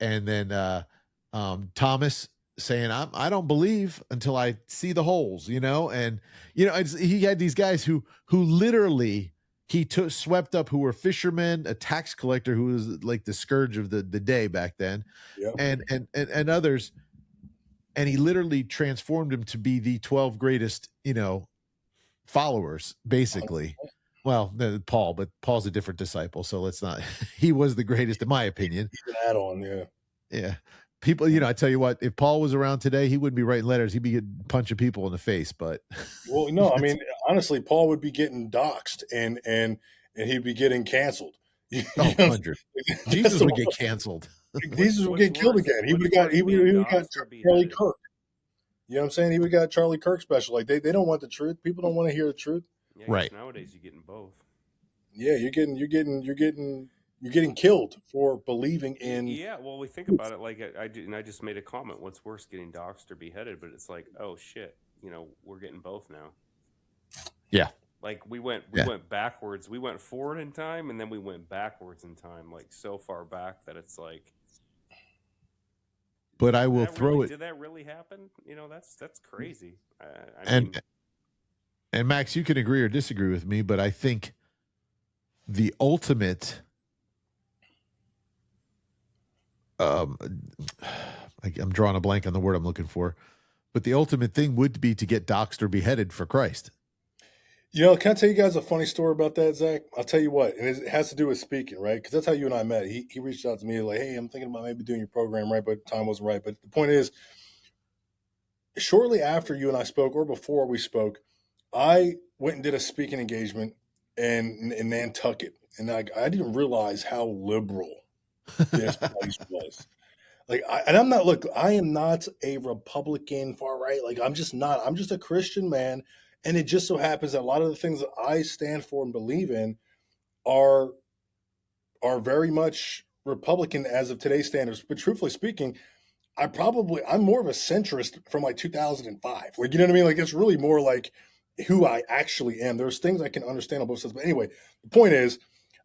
Thomas saying, I don't believe until I see the holes, you know? And, you know, he had these guys who literally swept up, who were fishermen, a tax collector who was like the scourge of the day back then, and others. And he literally transformed him to be the 12 greatest, you know, followers, basically. Well, Paul, but Paul's a different disciple, so let's not. He was the greatest, in my opinion. He's an add-on, yeah. People, you know, I tell you what, if Paul was around today, he wouldn't be writing letters. He'd be punching people in the face. But well, no, I mean, honestly, Paul would be getting doxxed and he'd be getting canceled. Oh, 100. Jesus would get canceled. Jesus would get killed again. He would have got Charlie Kirk. You know what I'm saying? He would have got Charlie Kirk special. Like they don't want the truth. People don't want to hear the truth. Yeah, right. Nowadays you're getting both. Yeah, you're getting killed for believing in. Yeah, well, we think about it like I just made a comment. What's worse, getting doxxed or beheaded? But it's like, oh shit, you know, we're getting both now. Yeah. Like we went backwards. We went forward in time, and then we went backwards in time, like so far back that it's like. But I will throw it. Did that really happen? You know, that's crazy. And Max, you can agree or disagree with me, but I think the ultimate um I'm drawing a blank on the word I'm looking for, but the ultimate thing would be to get doxxed or beheaded for Christ. Can I tell you guys a funny story about that, Zach? I'll tell you what, and it has to do with speaking, right? Because that's how you and I met. He reached out to me like, "Hey, I'm thinking about maybe doing your program, right?" But time wasn't right. But the point is, shortly after you and I spoke, or before we spoke, I went and did a speaking engagement in Nantucket, and I didn't realize how liberal this place was. Like, and I'm not. Look, I am not a Republican far right. Like, I'm just not. I'm just a Christian man, and it just so happens that a lot of the things that I stand for and believe in are are very much Republican as of today's standards. But truthfully speaking, I'm more of a centrist from like 2005. Like, you know what I mean? Like, it's really more like who I actually am. There's things I can understand on both sides. But anyway, the point is,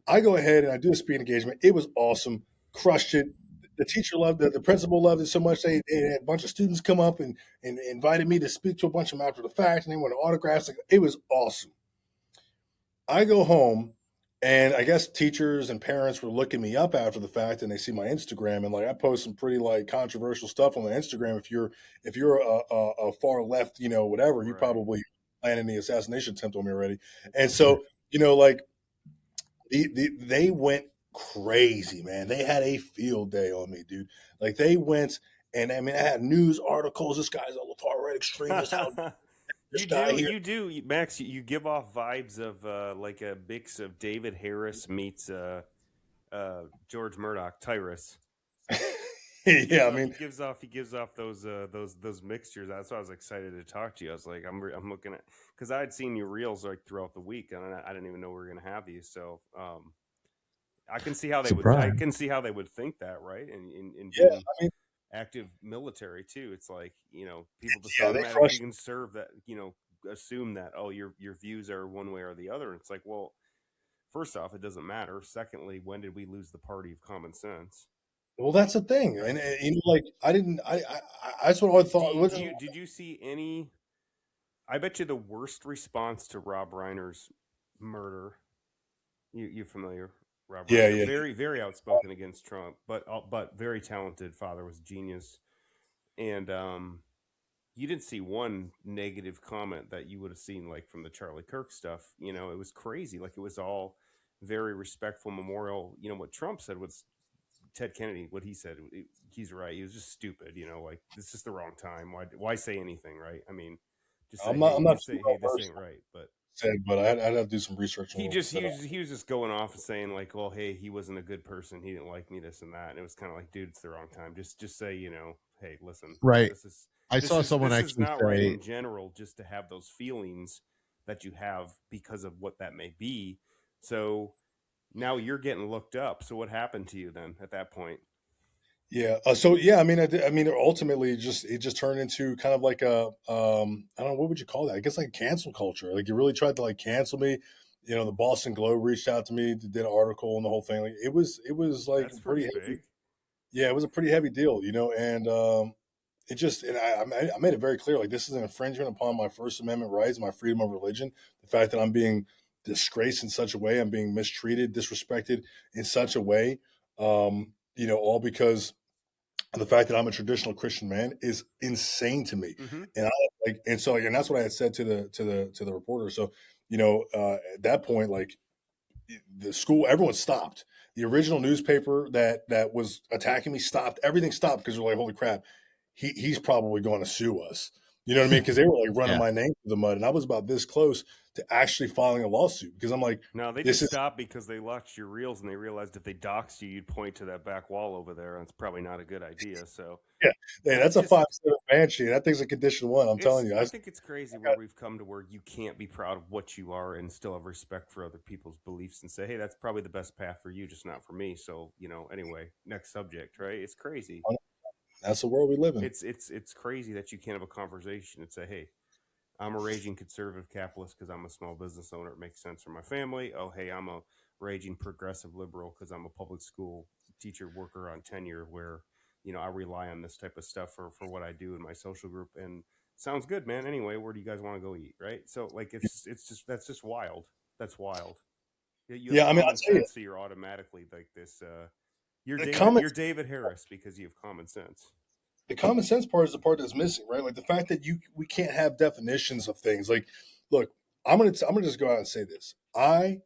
I go ahead and I do a speed engagement. It was awesome, crushed it. The teacher loved it. The principal loved it so much they had a bunch of students come up and invited me to speak to a bunch of them after the fact, and they wanted autographs. Like, it was awesome. I go home, and I guess teachers and parents were looking me up after the fact, and they see my Instagram, and like I post some pretty like controversial stuff on my Instagram. If you're a far left, whatever, you Right. probably planning the assassination attempt on me already. And so, like they went crazy, man. They had a field day on me, dude. Like they went, and I mean, I had news articles. This guy's a far right extremist. How this guy here? You do, Max. You give off vibes of like a mix of David Harris meets George Murdoch, Tyrus. Yeah, I mean, He gives off those mixtures. That's why I was excited to talk to you. I was like, I'm looking at, because I had seen your reels like throughout the week, and I didn't even know we were gonna have these. So I Surprise. can see how they would think that, right? And yeah, being I mean, active military too. It's like, people just yeah, they automatically crushed. conserve that, assume that, oh, your views are one way or the other. And it's like, well, first off, it doesn't matter. Secondly, when did we lose the party of common sense? Well, that's the thing, Right. and like I didn't. That's what I thought. It wasn't. Did you see any? I bet you the worst response to Rob Reiner's murder. You familiar? Rob Yeah, Reiner, yeah. very outspoken against Trump, but very talented. Father was a genius, and you didn't see one negative comment that you would have seen like from the Charlie Kirk stuff. It was crazy. Like it was all very respectful memorial. What Trump said was Ted Kennedy. What he said, he's right. He was just stupid. Like this is the wrong time. Why say anything, right? I mean, just say hey, I'm not just sure say hey, how this versed ain't right. But said, but I'd have to do some research on he what was just said. he was just going off and saying like, well, hey, he wasn't a good person. He didn't like me, this and that. And it was kind of like, dude, it's the wrong time. Just say, hey, listen, Right. this is I saw someone this is actually not right say, in general. Just to have those feelings that you have because of what that may be. So now you're getting looked up. So what happened to you then at that point? Yeah. So yeah, I mean, ultimately, it just turned into kind of like a I don't know, what would you call that? I guess like cancel culture. Like you really tried to like cancel me. The Boston Globe reached out to me, did an article and the whole thing. Like it was like That's pretty pretty heavy. big. Yeah, it was a pretty heavy deal, and it just and I made it very clear like this is an infringement upon my First Amendment rights, my freedom of religion. The fact that I'm being disgraced in such a way, I'm being mistreated, disrespected in such a way, all because the fact that I'm a traditional Christian man is insane to me. Mm-hmm. And and that's what I had said to the reporter. So, at that point, like the school, everyone stopped. The original newspaper that was attacking me stopped. Everything stopped because they're like, holy crap, he's probably going to sue us. You know what I mean? Because they were like running yeah, my name through the mud, and I was about this close to actually filing a lawsuit because I'm like, No, they this just is stopped because they watched your reels and they realized if they doxed you, you'd point to that back wall over there, and it's probably not a good idea. So, yeah, hey, and that's it's a just 5 Banshee. That thing's a condition one. I'm telling you, I think it's crazy where we've come to where you can't be proud of what you are and still have respect for other people's beliefs and say, hey, that's probably the best path for you, just not for me. So, anyway, next subject, right? It's crazy. that's the world we live in. It's crazy that you can't have a conversation and say, hey, I'm a raging conservative capitalist because I'm a small business owner. It makes sense for my family. Oh, hey, I'm a raging progressive liberal because I'm a public school teacher worker on tenure where, I rely on this type of stuff for what I do in my social group. And sounds good, man. Anyway, where do you guys want to go eat? Right. So like, it's just, that's just wild. That's wild. You have I mean, I'll common tell you, sense, so you're automatically like this. You're the David. common You're David Harris because you have common sense. the common sense part is the part that's missing, right? Like the fact that we can't have definitions of things. Like, look, I'm gonna just go out and say this. I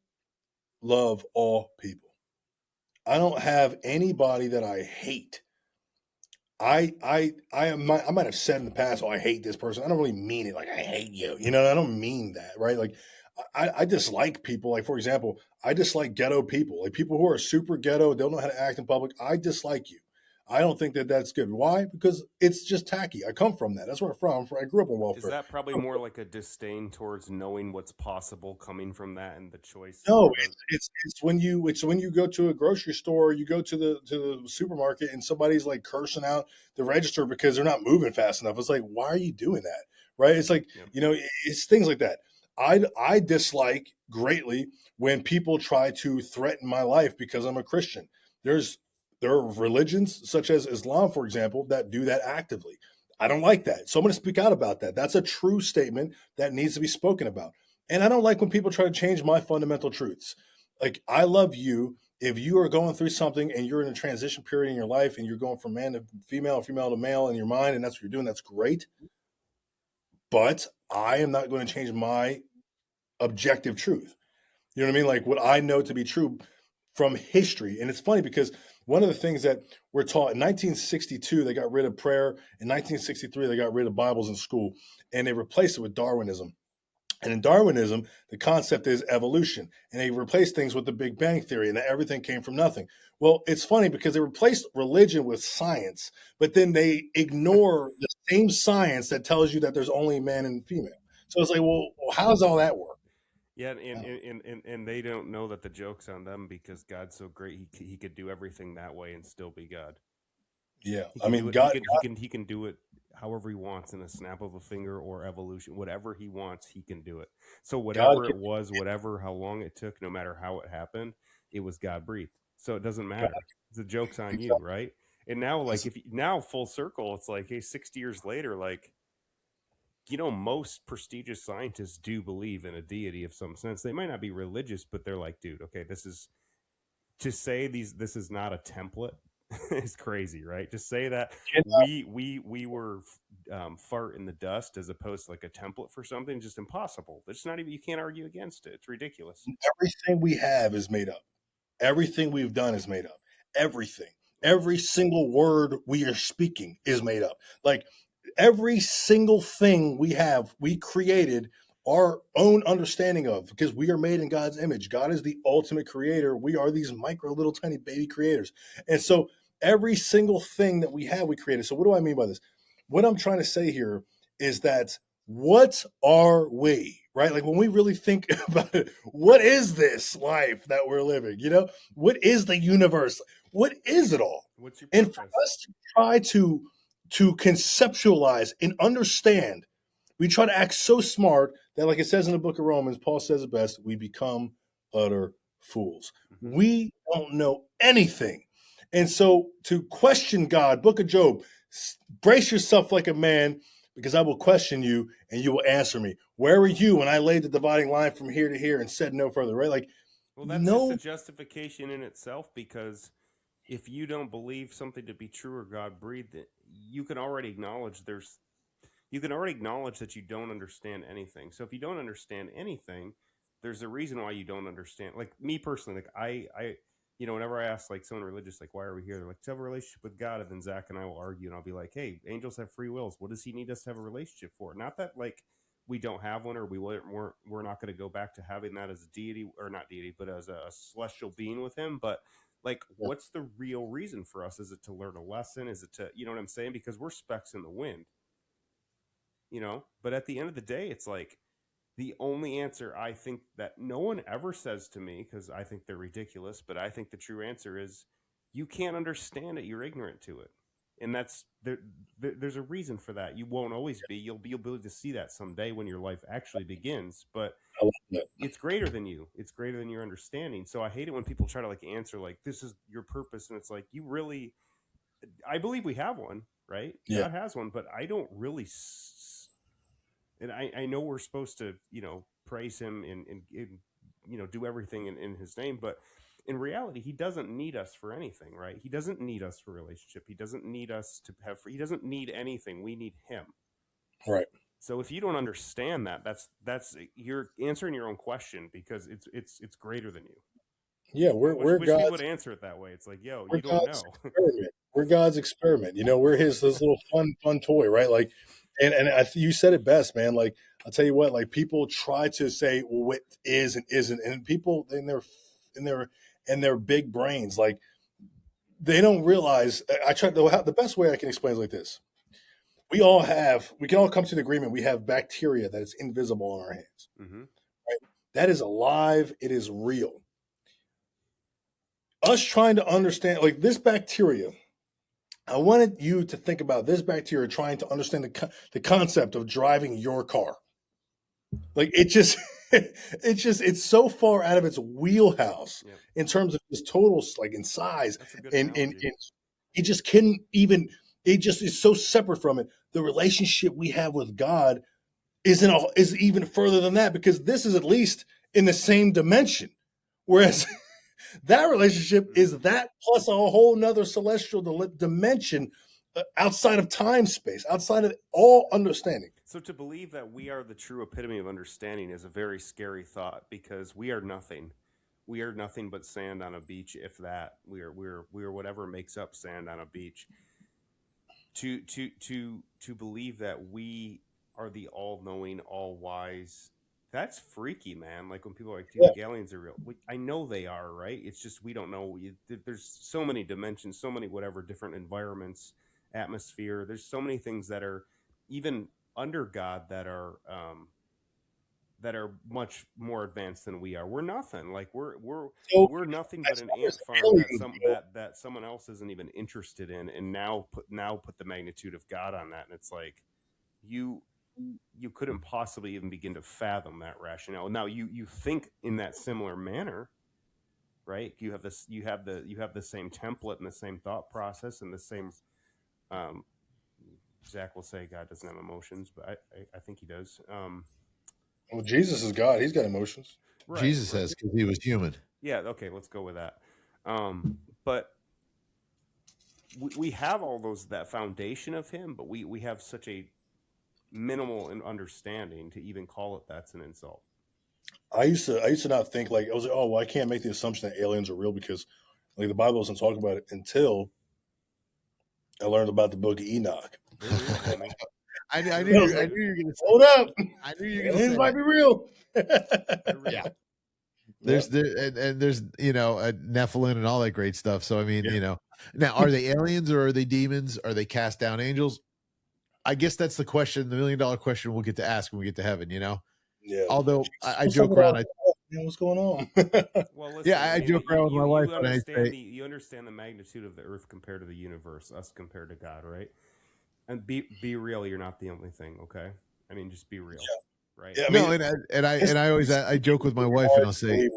love all people. I don't have anybody that I hate. I might have said in the past, "Oh, I hate this person." I don't really mean it. Like I hate you. You know, I don't mean that, right? Like I dislike people. Like for example, I dislike ghetto people. Like people who are super ghetto, don't know how to act in public. I dislike you. I don't think that that's good. Why? Because it's just tacky. I come from that. That's where I'm from. I grew up on Is welfare. that probably more like a disdain towards knowing what's possible coming from that and the choice? No, Or the it's when you go to a grocery store, you go to the supermarket, and somebody's like cursing out the register because they're not moving fast enough. It's like, why are you doing that? Right? It's like Yep. it's things like that. I dislike greatly when people try to threaten my life because I'm a Christian. There's there are religions such as Islam, for example, that do that actively. I don't like that, so I'm going to speak out about that. That's a true statement that needs to be spoken about. And I don't like when people try to change my fundamental truths. Like, I love you. If you are going through something and you're in a transition period in your life and you're going from man to female or female to male in your mind, and that's what you're doing, that's great. But I am not going to change my objective truth. You know what I mean? Like what I know to be true from history. And it's funny because one of the things that we're taught in 1962, they got rid of prayer. In 1963, they got rid of Bibles in school and they replaced it with Darwinism. And in Darwinism, the concept is evolution. And they replaced things with the Big Bang Theory and that everything came from nothing. Well, it's funny because they replaced religion with science, but then they ignore the same science that tells you that there's only man and female. So it's like, well, how does all that work? Yeah, and they don't know that the joke's on them because God's so great he could do everything that way and still be God. Yeah. He I can do mean, it. He God, can he can he can do it however he wants in a snap of a finger or evolution. Whatever he wants, he can do it. So God, whatever it was, whatever how long it took, no matter how it happened, it was God breathed. So it doesn't God, matter. The joke's on you, right? And now, like that's, if now full circle, it's like, hey, 60 years later, like most prestigious scientists do believe in a deity of some sense. They might not be religious, but they're like, dude, okay, this is to say this is not a template is crazy, right? To say that we were fart in the dust as opposed to like a template for something, just impossible. It's not even you can't argue against it. It's ridiculous. everything we have is made up. Everything we've done is made up. Everything. Every single word we are speaking is made up. Like every single thing we have, we created our own understanding of because we are made in God's image. God is the ultimate creator. We are these micro little tiny baby creators. And so every single thing that we have, we created. So what do I mean by this? What I'm trying to say here is that what are we, right? Like when we really think about it, what is this life that we're living? You know, what is the universe? What is it all? What's your And for purpose? us to try to conceptualize and understand, we try to act so smart that, like it says in the book of Romans, Paul says it best: we become utter fools. Mm-hmm. We don't know anything, and so to question God, Book of Job, brace yourself like a man because I will question you and you will answer me. Where were you when I laid the dividing line from here to here and said no further, right? Like, Well, that's just a no, justification in itself because if you don't believe something to be true or God breathed it, you can already acknowledge that you don't understand anything. So if you don't understand anything, there's a reason why you don't understand. Like me personally, like whenever I ask like someone religious, like, why are we here? They're like, to have a relationship with God. And then Zach and I will argue and I'll be like, hey, angels have free wills. What does he need us to have a relationship for? Not that like we don't have one or we're not going to go back to having that as a deity or not deity, but as a celestial being with him. But like, what's the real reason for us? Is it to learn a lesson? Is it to, you know what I'm saying? Because we're specks in the wind, but at the end of the day, it's like the only answer I think that no one ever says to me, because I think they're ridiculous, but I think the true answer is you can't understand it. You're ignorant to it. And there's a reason for that. You won't always be. You'll be able to see that someday when your life actually begins. But I love that. it's greater than you. It's greater than your understanding. So I hate it when people try to like answer like this is your purpose, and it's like you really. I believe we have one, right? Yeah, God has one, but I don't really. And I know we're supposed to, praise him and do everything in his name. But in reality, he doesn't need us for anything, right? He doesn't need us for relationship. He doesn't need us to have, he doesn't need anything. We need him. Right. So if you don't understand that, that's you're answering your own question, because it's greater than you. Yeah, we're Wish we God's, would answer it that way. It's like, yo, we're you don't God's know. experiment. We're God's experiment. We're this little fun toy, right? Like, and you said it best, man. Like, I'll tell you what. Like, people try to say, well, what is and isn't, and people in their big brains, like, they don't realize. I try the best way I can explain is like this: we can all come to the agreement. We have bacteria that is invisible on our hands. Mm-hmm. Right? That is alive. It is real. Us trying to understand, like, this bacteria, I wanted you to think about this bacteria trying to understand the concept of driving your car. Like, it's so far out of its wheelhouse in terms of its total, like, in size, That's a good and analogy. it just couldn't even. It just is so separate from it. The relationship we have with God is even further than that, because this is at least in the same dimension, whereas that relationship is that plus a whole nother celestial dimension, outside of time space, outside of all understanding. So to believe that we are the true epitome of understanding is a very scary thought, because we are nothing. We are nothing but sand on a beach, if that. We are whatever makes up sand on a beach. To believe that we are the all-knowing, all-wise, that's freaky, man. Like, when people are like, do you think aliens are real? I know they are, right? It's just we don't know. There's so many dimensions, so many whatever different environments, atmosphere. There's so many things that are even under God that are much more advanced than we are. We're nothing. Like, we're nothing but an ant farm that someone else isn't even interested in, and now put the magnitude of God on that, and it's like you couldn't possibly even begin to fathom that rationale. Now you think in that similar manner, right? You have the same template and the same thought process and the same. Zach will say God doesn't have emotions, but I think he does. Well, Jesus is God. He's got emotions. Right, Jesus right. says, because he was human. Yeah, okay, let's go with that. But we have all that foundation of him, but we have such a minimal understanding to even call it that's an insult. I used to not think, like, I was like, oh, well, I can't make the assumption that aliens are real, because, like, the Bible doesn't talk about it until I learned about the Book of Enoch. They're real, homie. I knew you were going to say. Hold up, I knew you were going to aliens say might that. be real. They're real. Yeah. There's there's a Nephilim and all that great stuff. So I mean, now, are they aliens or are they demons? Are they cast down angels? I guess that's the question, the $1 million question we'll get to ask when we get to heaven. Yeah. Although I What's joke up with around. what's going on? Well, listen, I joke around with my wife and I say, you understand the magnitude of the earth compared to the universe, us compared to God, right? And be real. You're not the only thing, okay? I mean, just be real, right? Yeah, I mean, I always I joke with my wife and I'll say,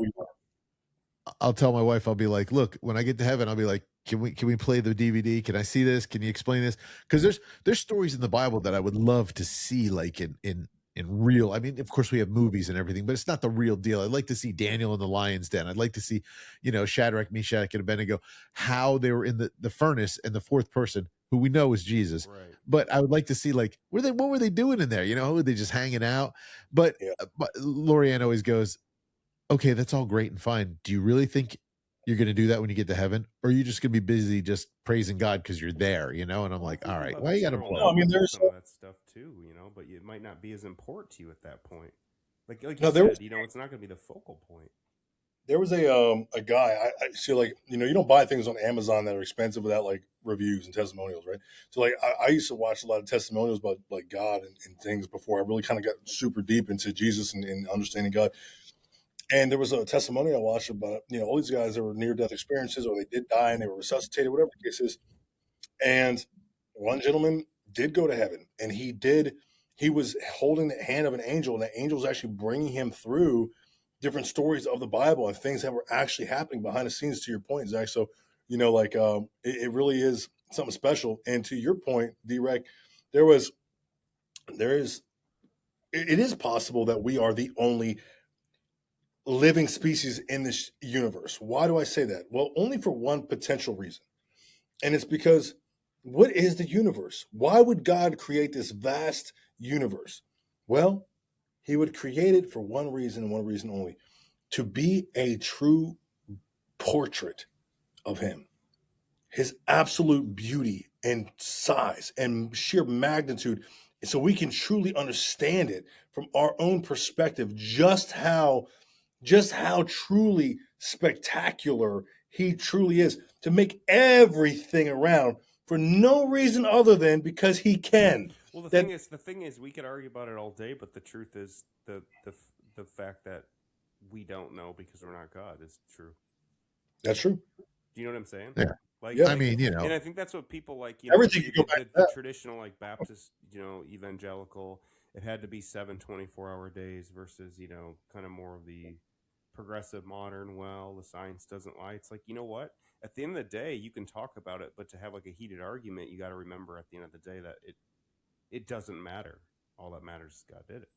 I'll tell my wife, I'll be like, look, when I get to heaven, I'll be like, can we play the DVD? Can I see this? Can you explain this? Because there's stories in the Bible that I would love to see, like in real. I mean, of course we have movies and everything, but it's not the real deal. I'd like to see Daniel in the lion's den. I'd like to see, Shadrach, Meshach, and Abednego, how they were in the furnace, and the fourth person, who we know is Jesus. Right. But I would like to see, like, what were they doing in there? Were they just hanging out? But Lorianne always goes, okay, that's all great and fine. Do you really think you're going to do that when you get to heaven? Or are you just going to be busy just praising God because you're there, And I'm like, all right, why you got to play? I mean, there's some of that stuff too, but it might not be as important to you at that point. Like you said, it's not going to be the focal point. There was a guy, I see, like, you don't buy things on Amazon that are expensive without, like, reviews and testimonials, right? So, like, I used to watch a lot of testimonials about, like, God and things before I really kind of got super deep into Jesus and understanding God. And there was a testimony I watched about, all these guys that were near-death experiences, or they did die and they were resuscitated, whatever the case is. And one gentleman did go to heaven, and he was holding the hand of an angel, and the angel was actually bringing him through different stories of the Bible and things that were actually happening behind the scenes, to your point, Zach. So, it really is something special. And to your point, D-Rec, it is possible that we are the only, living species in this universe. Why do I say that? Well, only for one potential reason. And it's because what is the universe? Why would God create this vast universe? Well, he would create it for one reason and one reason only, to be a true portrait of him, his absolute beauty and size and sheer magnitude, so we can truly understand it from our own perspective, just how truly spectacular he truly is, to make everything around for no reason other than because he can. Well, the That thing is, we could argue about it all day, but the truth is the fact that we don't know because we're not God is true. that's true. Do you know what I'm saying? Yeah. Like, Yeah. I mean, you know, and I think that's what people like. Everything can go back to the that. traditional like Baptist, evangelical. It had to be 7 24-hour days versus kind of more of the progressive modern. Well, the science doesn't lie. It's like, you know what? At the end of the day, you can talk about it, but to have like a heated argument, you got to remember at the end of the day that it doesn't matter. All that matters is God did it.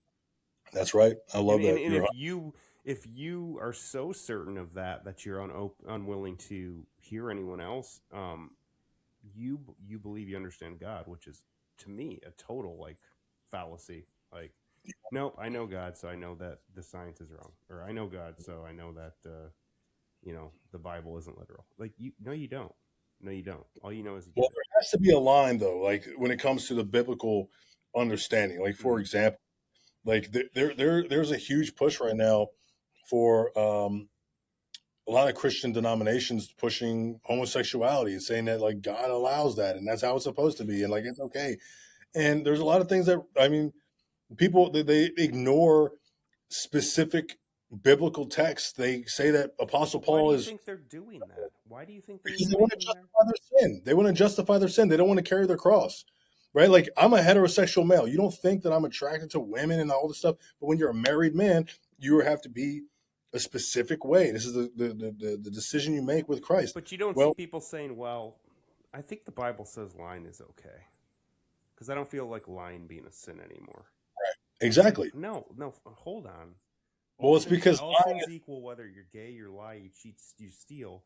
That's right. I love And that. if you are so certain of that you're unwilling to hear anyone else, you believe you understand God, which is to me a total like fallacy. Like, nope, I know God, so I know that the science is wrong, or I know God, so I know that the Bible isn't literal. Like, you don't. No, you don't. All you know is Well, there has to be a line though, like when it comes to the biblical understanding. Like for example, like there's a huge push right now for a lot of Christian denominations pushing homosexuality and saying that like God allows that and that's how it's supposed to be and like it's okay. And there's a lot of things that people they ignore specific biblical texts. They say that Apostle Why do Paul you is think they're doing that? Why do you think they're because even they want to making that? justify their sin. They want to justify their sin. They don't want to carry their cross. Right? Like I'm a heterosexual male. You don't think that I'm attracted to women and all this stuff, but when you're a married man, you have to be a specific way. This is the decision you make with Christ. But you don't see Well, people saying, well, I think the Bible says lying is okay. Because I don't feel like lying being a sin anymore. exactly. Like, no, hold on. Well, it's because all sins equal, whether you're gay, you lie, you cheat, you steal.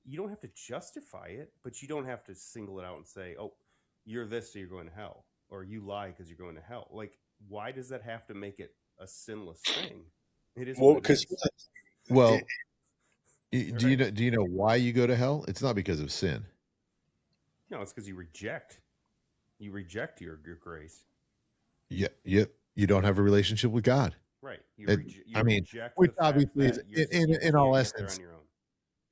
You don't have to justify it, but you don't have to single it out and say, oh, you're this, so you're going to hell. Or you lie because you're going to hell. Like, why does that have to make it a sinless thing? It is well, what it is. well, do you know why you go to hell? It's not because of sin. No, it's because you reject your grace. Yeah, yep. You don't have a relationship with God. Right. Reject which obviously is in all essence,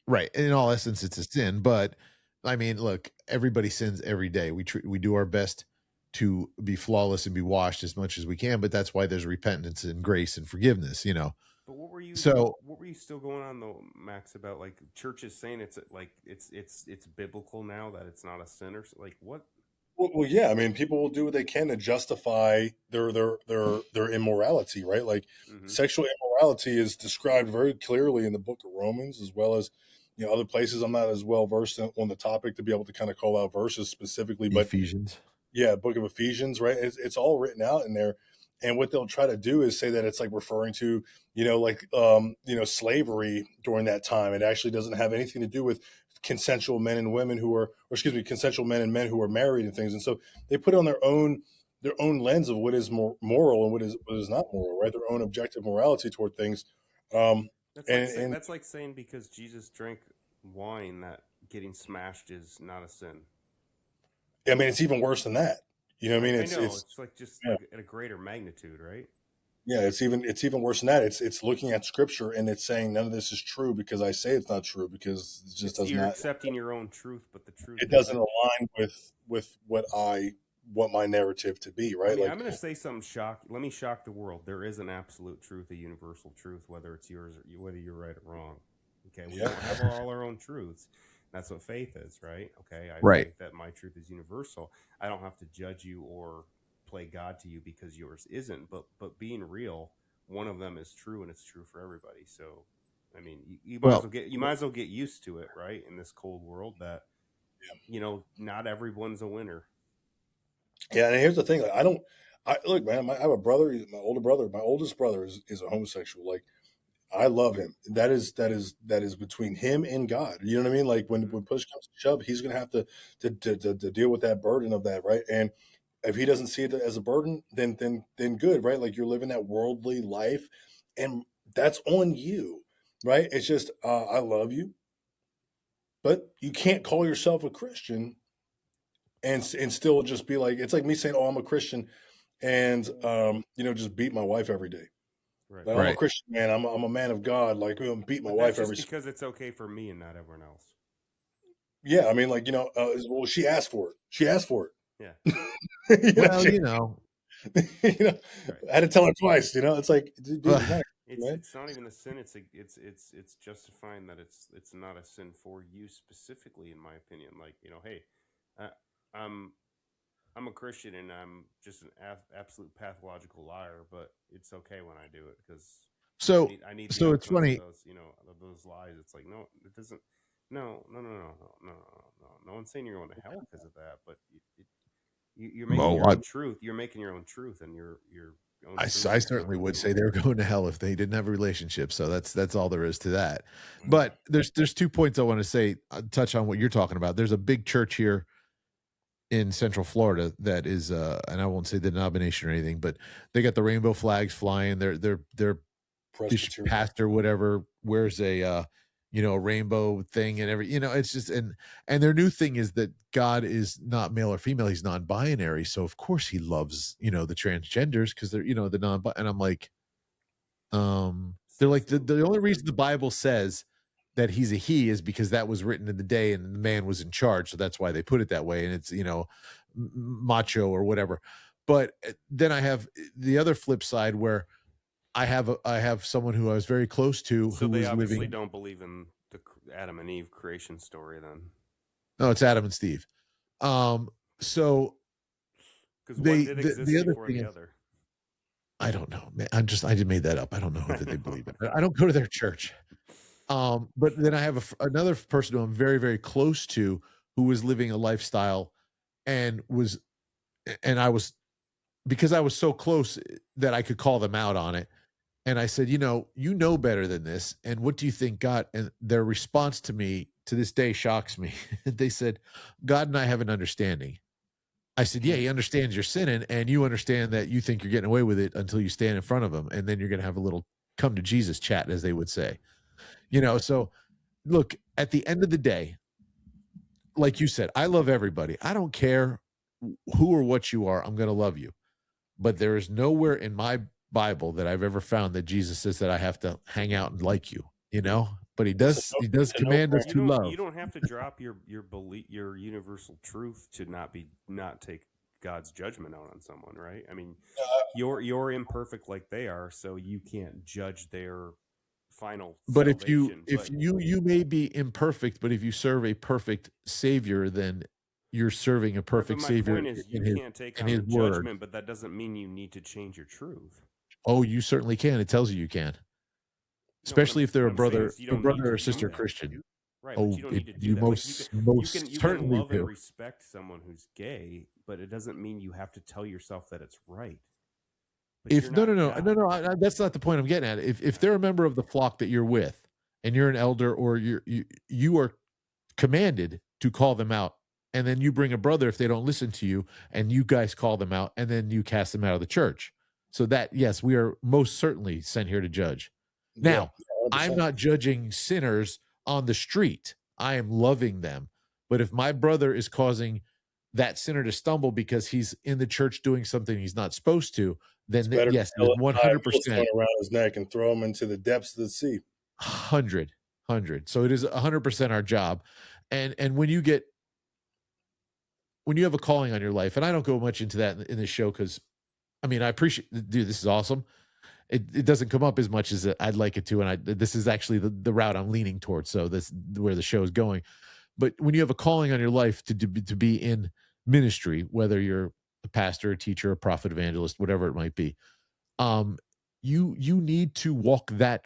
right. In all essence, it's a sin. But I mean, look, everybody sins every day. We do our best to be flawless and be washed as much as we can. But that's why there's repentance and grace and forgiveness. But what were you? So what were you still going on though, Max? About like churches saying it's like it's biblical now that it's not a sin or like what? Well, yeah. I mean, people will do what they can to justify their immorality, right? Like sexual immorality is described very clearly in the book of Romans, as well as other places. I'm not as well versed on the topic to be able to kind of call out verses specifically, but Ephesians, yeah, book of Ephesians, right? It's all written out in there. And what they'll try to do is say that it's like referring to, slavery during that time. It actually doesn't have anything to do with consensual men and women consensual men and men who are married and things. And so they put on their own lens of what is more moral and what is not moral, right? Their own objective morality toward things. That's like saying because Jesus drank wine that getting smashed is not a sin. I mean, it's even worse than that. You know what I mean? It's like just like at a greater magnitude, right? Yeah, it's even worse than that. It's looking at scripture and it's saying none of this is true because I say it's not true because it just does you're not. Accepting your own truth, but the truth doesn't align with what I want my narrative to be, right? I mean, I'm going to say something let me shock the world. There is an absolute truth, a universal truth, whether it's yours or whether you're right or wrong. Okay, we don't have all our own truths. That's what faith is, right? Okay, I think that my truth is universal. I don't have to judge you or play God to you because yours isn't. But being real, one of them is true, and it's true for everybody. So, I mean, you might as well get used to it, right? In this cold world, that not everyone's a winner. Yeah, and here's the thing: look, man. I have a brother. My oldest brother is a homosexual. Like, I love him. That is between him and God. You know what I mean? Like when push comes to shove, he's going to have to deal with that burden of that, right? And if he doesn't see it as a burden, then good, right? Like you're living that worldly life, and that's on you, right? It's just I love you, but you can't call yourself a Christian and still just be like, it's like me saying, oh, I'm a Christian, and just beat my wife every day. Right. Like, I'm a Christian man. I'm a man of God. Like, beat my wife every. Because it's okay for me and not everyone else. Yeah, I mean, like well, she asked for it. She asked for it. Yeah. Right. I had to tell her twice. It's like, dude, it's not even a sin. It's justifying that it's not a sin for you specifically, in my opinion. Like, hey, I'm a Christian and I'm just an absolute pathological liar, but it's okay when I do it because I need the it's funny. Of those lies. It's like, no, it doesn't. No. No one's saying you're going to hell because of that, but you're making your own truth. You're making your own truth, and your own. I certainly would say they were going to hell if they didn't have a relationship. So that's all there is to that. But there's 2 points I want to say. Touch on what you're talking about. There's a big church here in Central Florida that is, and I won't say the denomination or anything, but they got the rainbow flags flying. Their pastor, whatever, wears a rainbow thing and it's just, and their new thing is that God is not male or female. He's non-binary. So of course he loves, the transgenders because they're, the non, and I'm like, they're like, the only reason the Bible says that he's a he is because that was written in the day and the man was in charge. So that's why they put it that way. And it's, macho or whatever. But then I have the other flip side where I have someone who I was very close to so who they was obviously living. Don't believe in the Adam and Eve creation story then. No, it's Adam and Steve. So because one did exist the other before thing the is, other. I don't know, man. I just made that up. I don't know that they believe it. I don't go to their church. But then I have another person who I'm very, very close to who was living a lifestyle and I was, because I was so close that I could call them out on it. And I said, you know better than this. And what do you think God? And their response to me to this day shocks me. They said, God and I have an understanding. I said, yeah, he understands you're sinning and you understand that you think you're getting away with it until you stand in front of him. And then you're going to have a little come to Jesus chat, as they would say, so look, at the end of the day, like you said, I love everybody. I don't care who or what you are. I'm going to love you. But there is nowhere in my Bible that I've ever found that Jesus says that I have to hang out and like you, but he does command us to love. You don't have to drop your belief, your universal truth to not take God's judgment out on someone, right? I mean, you're imperfect like they are, so you can't judge their final but salvation. If you may be imperfect, but if you serve a perfect Savior, then you're serving a perfect Savior. Point is, you can't take on his judgment, but that doesn't mean you need to change your truth. Oh, you certainly can. It tells you can, especially if they're a brother or sister Christian. Right, but you don't need to do that. You can love and respect someone who's gay, but it doesn't mean you have to tell yourself that it's right. No, that's not the point I'm getting at. If they're a member of the flock that you're with, and you're an elder, or you are commanded to call them out, and then you bring a brother if they don't listen to you, and you guys call them out, and then you cast them out of the church. So that, yes, we are most certainly sent here to judge. Now, I'm not judging sinners on the street. I am loving them. But if my brother is causing that sinner to stumble because he's in the church doing something he's not supposed to, then yes, 100% around his neck and throw him into the depths of the sea. 100. So it is 100% our job. And when you have a calling on your life, and I don't go much into that in this show because, I mean, I appreciate, dude, this is awesome. It doesn't come up as much as I'd like it to, and this is actually the route I'm leaning towards. So that's where the show is going. But when you have a calling on your life to be in ministry, whether you're a pastor, a teacher, a prophet, evangelist, whatever it might be, you need to walk that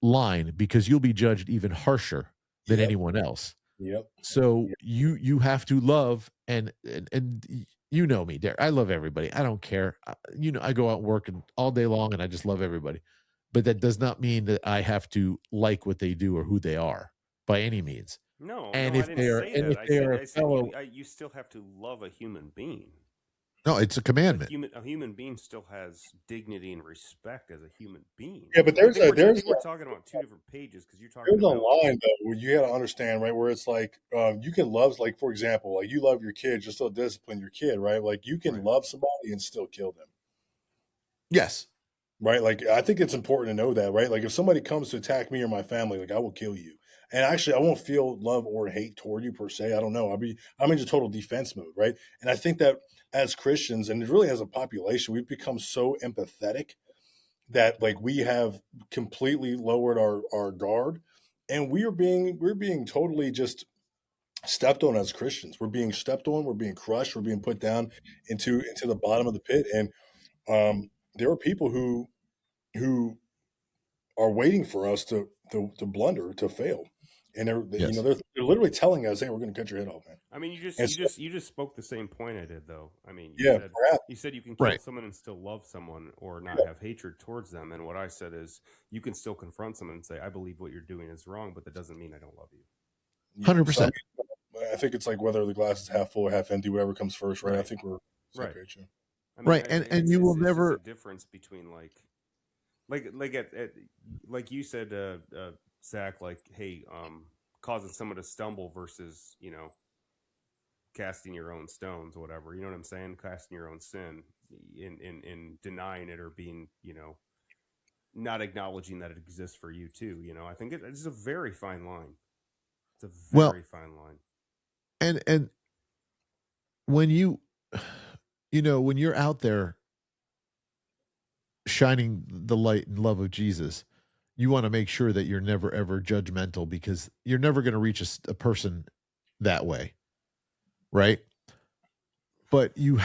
line because you'll be judged even harsher than anyone else. Yep. So you have to love and you know me, Derek. I love everybody. I don't care. I go out and work all day long, and I just love everybody. but that does not mean that I have to like what they do or who they are by any means. No, And I if didn't they are, say and that. if they are a I said fellow, you still have to love a human being. no, it's a commandment. A human being still has dignity and respect as a human being. Yeah, but I think we're talking about two different pages, because you're talking there's a about line though where you got to understand, right? Where it's like you can love, like for example, like you love your kid, you still discipline your kid, right? Like you can Right. love somebody and still kill them, Yes. right? Like I think it's important to know that, right? Like if somebody comes to attack me or my family, like I will kill you. And actually, I won't feel love or hate toward you per se. I don't know. I'm into total defense mode, right? And I think that as Christians, and really as a population, we've become so empathetic that like we have completely lowered our guard, and we're being totally just stepped on as Christians. We're being stepped on, we're being crushed, we're being put down into the bottom of the pit. And there are people who are waiting for us to blunder, to fail. And Yes. they're literally telling us, hey, we're gonna cut your head off, man. I mean, you And so, just spoke the same point I did, though. I mean, yeah, perhaps. you said you can kill Right. someone and still love someone or not Yeah. have hatred towards them, and what I said is you can still confront someone and say, I believe what you're doing is wrong, but that doesn't mean I don't love you. Yeah. 100%. So, I think it's like whether the glass is half full or half empty, whatever comes first, right? I Right. think we're Right. page, yeah. I mean, Right. And you will it's never, just a difference between like you said, Zach, like, hey, causing someone to stumble versus, casting your own stones, whatever. You know what I'm saying? Casting your own sin in denying it or being, not acknowledging that it exists for you too. I think it's a very fine line. It's a well, very fine line. and when when you're out there shining the light and love of Jesus, you want to make sure that you're never ever judgmental, because you're never going to reach a person that way, right? But you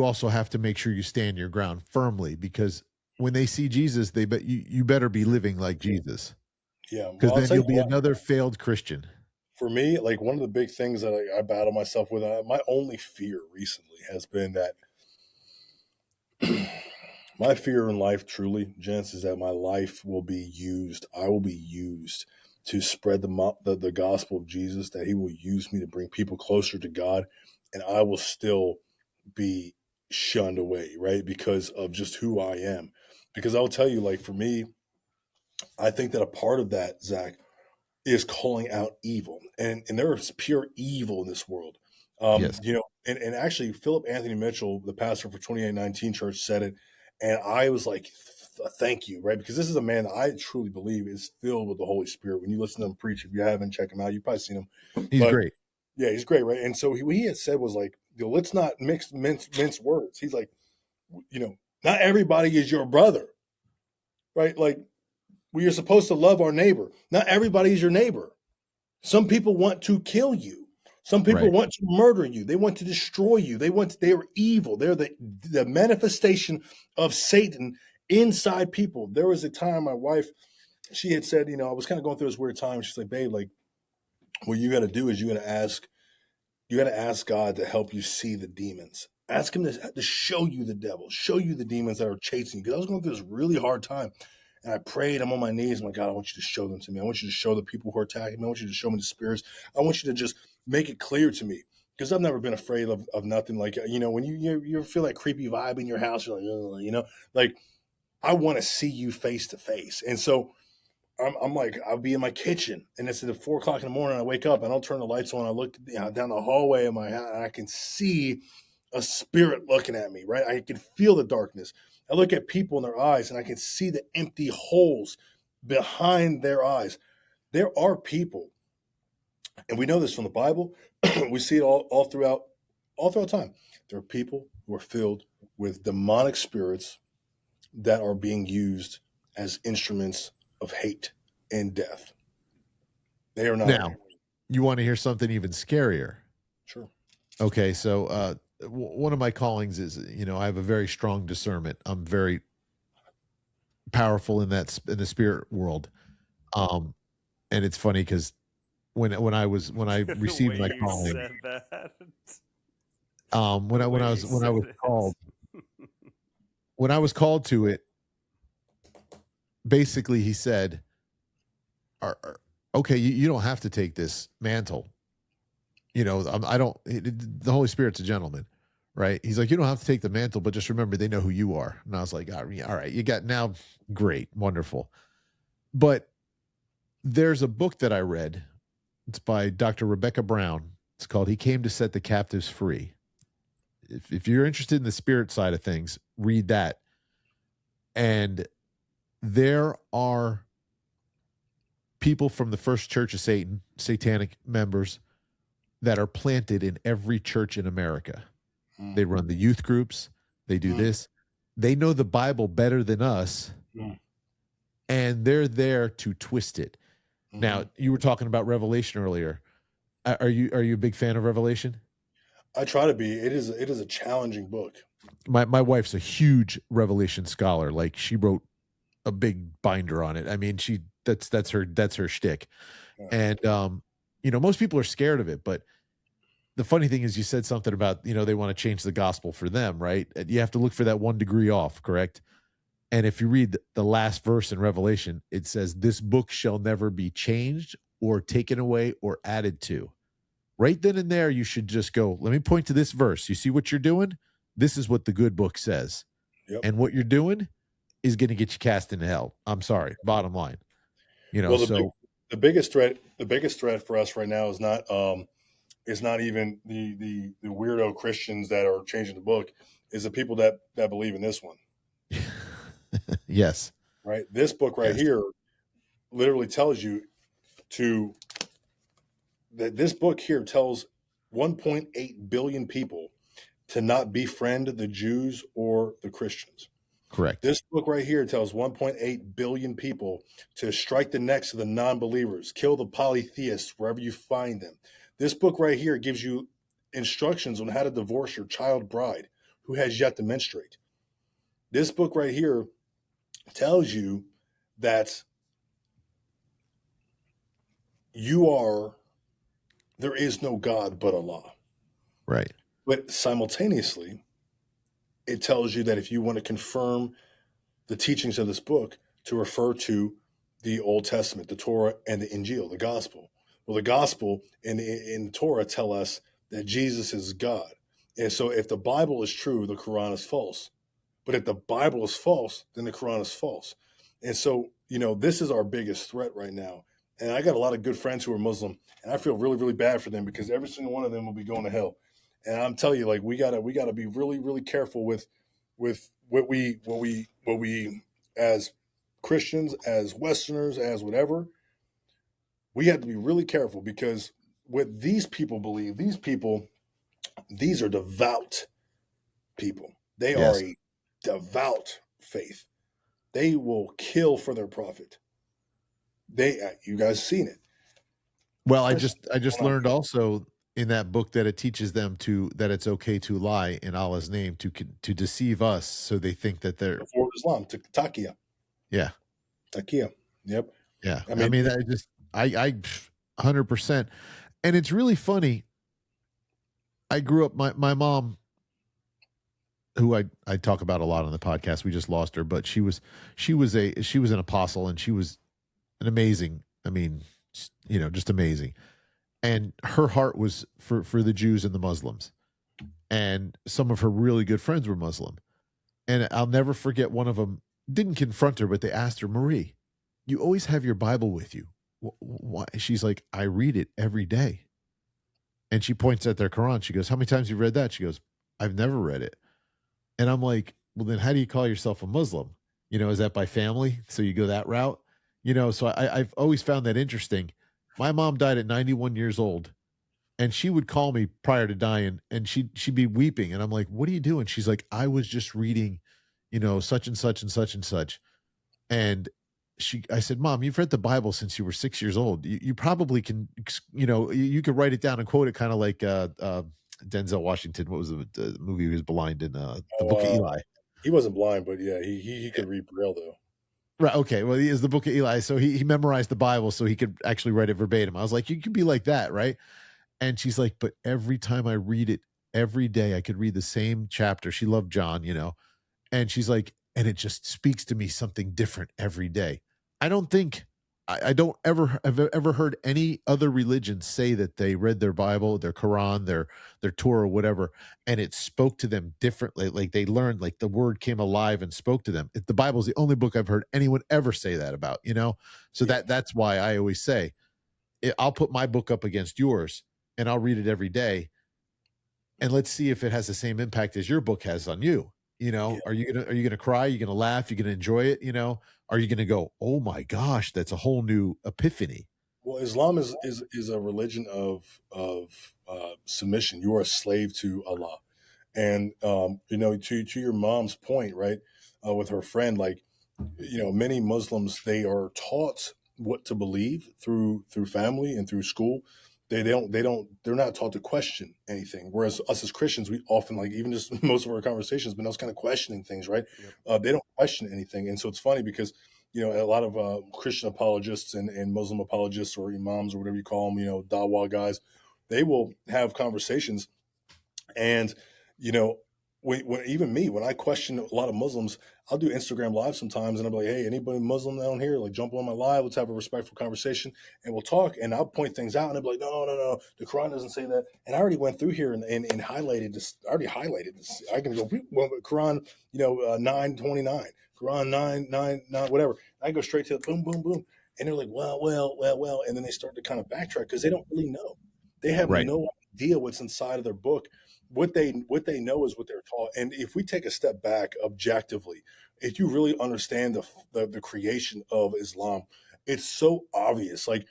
also have to make sure you stand your ground firmly, because when they see Jesus, you better be living like Jesus, Yeah. because Well, I'll then tell you you'll be what, another failed Christian. for me, like one of the big things that I battle myself with, my only fear recently has been that my fear in life, truly, Jens, is that my life will be used. I will be used to spread the gospel of Jesus, that he will use me to bring people closer to God, and I will still be shunned away, right? Because of just who I am. Because I'll tell you, like for me, I think that a part of that, Zach, is calling out evil, and there is pure evil in this world. Yes. And actually, Philip Anthony Mitchell, the pastor for 2819 Church, said it, and I was like, "Thank you," right? Because this is a man that I truly believe is filled with the Holy Spirit. When you listen to him preach, if you haven't, check him out. You've probably seen him, He's but great. yeah, he's great, right? And so what he had said was like, let's not mince words. He's like, not everybody is your brother, right? Like we are supposed to love our neighbor. Not everybody is your neighbor. Some people want to kill you. Some people Right. want to murder you. They want to destroy you. They are evil. They're the manifestation of Satan inside people. There was a time my wife, she had said, I was kind of going through this weird time. She's like, babe, like what you got to do is you got to ask God to help you see the demons. Ask him to show you the devil, show you the demons that are chasing you. Because I was going through this really hard time. And I prayed, I'm on my knees. I'm like, God, I want you to show them to me. I want you to show the people who are attacking me. I want you to show me the spirits. I want you to just make it clear to me. Because I've never been afraid of nothing. Like, when you feel that creepy vibe in your house, you're like, like I want to see you face to face. And so I'm like, I'll be in my kitchen, and it's at 4:00 in the morning. I wake up and I'll turn the lights on. I look down the hallway of my house, and I can see a spirit looking at me, right? I can feel the darkness. I look at people in their eyes, and I can see the empty holes behind their eyes. There are people, and we know this from the Bible. We see it all throughout time. There are people who are filled with demonic spirits that are being used as instruments of hate and death. They are not Now, you want to hear something even scarier? Sure. Okay, so one of my callings is, I have a very strong discernment. I'm very powerful in the spirit world. And it's funny because when I received my calling, when I was called to it, basically he said, okay, you don't have to take this mantle. I don't, the Holy Spirit's a gentleman, right? He's like, you don't have to take the mantle, but just remember they know who you are. And I was like, all right, you got now. Great. Wonderful. But there's a book that I read. It's by Dr. Rebecca Brown. It's called He Came to Set the Captives Free. If you're interested in the spirit side of things, read that. And there are people from the First Church of Satan, satanic members, that are planted in every church in America. They run the youth groups. They do this. They know the Bible better than us, and they're there to twist it. Now, you were talking about Revelation earlier. Are you a big fan of Revelation? I try to be. It is a challenging book. My wife's a huge Revelation scholar. Like, she wrote a big binder on it. I mean, that's her shtick. Yeah. And most people are scared of it, but the funny thing is you said something about, they want to change the gospel for them, right? You have to look for that 1 degree off, correct? And if you read the last verse in Revelation, it says, this book shall never be changed or taken away or added to. Right then and there, you should just go, let me point to this verse. You see what you're doing? This is what the good book says. Yep. And what you're doing is going to get you cast into hell. I'm sorry. Bottom line. The biggest threat for us right now is not even the weirdo Christians that are changing the book, is the people that believe in this one. Yes. Right. This book right here literally tells you that this book here tells 1.8 billion people to not befriend the Jews or the Christians. Correct. This book right here tells 1.8 billion people to strike the necks of the non-believers, kill the polytheists wherever you find them. This book right here gives you instructions on how to divorce your child bride who has yet to menstruate. This book right here tells you that there is no God but Allah. Right. But simultaneously, it tells you that if you want to confirm the teachings of this book, to refer to the Old Testament, the Torah, and the Injil, the gospel. Well, the gospel and in Torah tell us that Jesus is God. And so if the Bible is true, the Quran is false. But if the Bible is false, then the Quran is false. And so, this is our biggest threat right now. And I got a lot of good friends who are Muslim, and I feel really, really bad for them because every single one of them will be going to hell. And I'm telling you, like, we gotta be really, really careful with what we as Christians, as Westerners, as whatever. We have to be really careful because what these people believe, these are devout people. They are a devout faith. They will kill for their prophet. You guys seen it. Well, I just learned also in that book that it teaches them that it's okay to lie in Allah's name to deceive us, so they think that they're before Islam, Taqiyya. Yeah. Taqiyya. Yep. Yeah. I mean I 100%. And it's really funny. I grew up, my mom, who I talk about a lot on the podcast, we just lost her, but she was an apostle, and she was an amazing, just amazing. And her heart was for the Jews and the Muslims. And some of her really good friends were Muslim. And I'll never forget, one of them didn't confront her, but they asked her, Marie, you always have your Bible with you. Why? She's like, I read it every day. And she points at their Quran. She goes, how many times have you read that? She goes, I've never read it. And I'm like, well, then how do you call yourself a Muslim? Is that by family? So you go that route? So I've always found that interesting. My mom died at 91 years old, and she would call me prior to dying, and she'd be weeping. And I'm like, what are you doing? She's like, I was just reading, such and such and such and such. And I said, Mom, you've read the Bible since you were 6 years old. You probably can, you could write it down and quote it, kind of like Denzel Washington. What was the movie he was blind in? The Book of Eli. He wasn't blind, but yeah, he could read Braille though. Right. Okay. Well, he is the Book of Eli. So he memorized the Bible so he could actually write it verbatim. I was like, you could be like that, right? And she's like, but every time I read it every day, I could read the same chapter. She loved John, and she's like, and it just speaks to me something different every day. I don't think I don't ever have ever heard any other religion say that they read their Bible, their Quran, their Torah, or whatever, and it spoke to them differently. Like they learned, like the word came alive and spoke to them. The Bible is the only book I've heard anyone ever say that about. So Yeah. that's why I always say I'll put my book up against yours, and I'll read it every day, and let's see if it has the same impact as your book has on you. Yeah. Are you gonna cry? Are you gonna laugh? You gonna enjoy it? Are you gonna go, oh my gosh, that's a whole new epiphany? Well, Islam is a religion of submission. You are a slave to Allah, and to your mom's point, right, with her friend, like many Muslims, they are taught what to believe through family and through school. They're not taught to question anything. Whereas us as Christians, we often, like, even just most of our conversations been us kind of questioning things, right? Yep. They don't question anything, and so it's funny because a lot of Christian apologists and Muslim apologists, or imams, or whatever you call them, Dawa guys, they will have conversations, and you know, when even me, when I question a lot of Muslims, I'll do Instagram live sometimes, and I'll be like, "Hey, anybody Muslim down here? Like, jump on my live. Let's have a respectful conversation, and we'll talk." And I'll point things out, and I'll be like, "No, no, no, the Quran doesn't say that." And I already went through here and highlighted this. I already highlighted this. I can go, well, Quran, 9:29, Quran 9:9, whatever. I go straight to boom, boom, boom, and they're like, well, and then they start to kind of backtrack because they don't really know. They have Right. no idea what's inside of their book. What they know is what they're taught. And if we take a step back objectively, if you really understand the creation of Islam, it's so obvious. Like,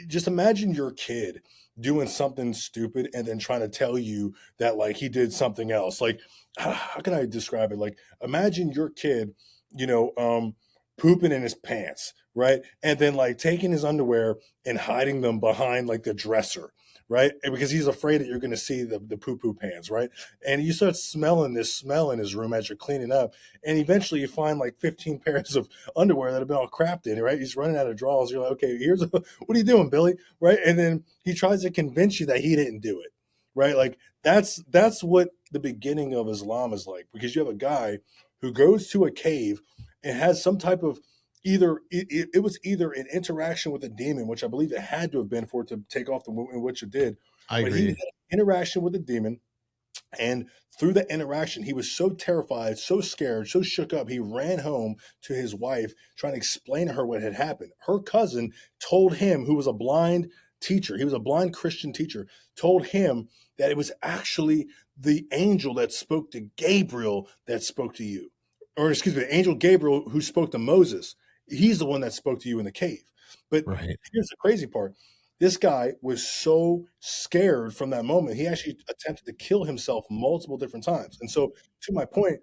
just imagine your kid doing something stupid and then trying to tell you that, like, he did something else. Like, how can I describe it? Like, imagine your kid, pooping in his pants, right? And then, like, taking his underwear and hiding them behind, like, the dresser, right? And because he's afraid that you're going to see the poo poo pants, right? And you start smelling this smell in his room as you're cleaning up, and eventually you find like 15 pairs of underwear that have been all crapped in, right? He's running out of drawers. You're like, okay, what are you doing, Billy? Right? And then he tries to convince you that he didn't do it, right? Like, that's what the beginning of Islam is like, because you have a guy who goes to a cave and has some type of, it was either an interaction with a demon, which I believe it had to have been for it to take off the way in which it did. I But he had agree. an interaction with a demon, and through that interaction, he was so terrified, so scared, so shook up, he ran home to his wife, trying to explain to her what had happened. Her cousin told him, who was a blind teacher, he was a blind Christian teacher, told him that it was actually the angel that spoke to Gabriel that spoke to you. Or, excuse me, the angel Gabriel who spoke to Moses. He's the one that spoke to you in the cave. But Right. here's the crazy part. This guy was so scared from that moment, he actually attempted to kill himself multiple different times. And so, to my point,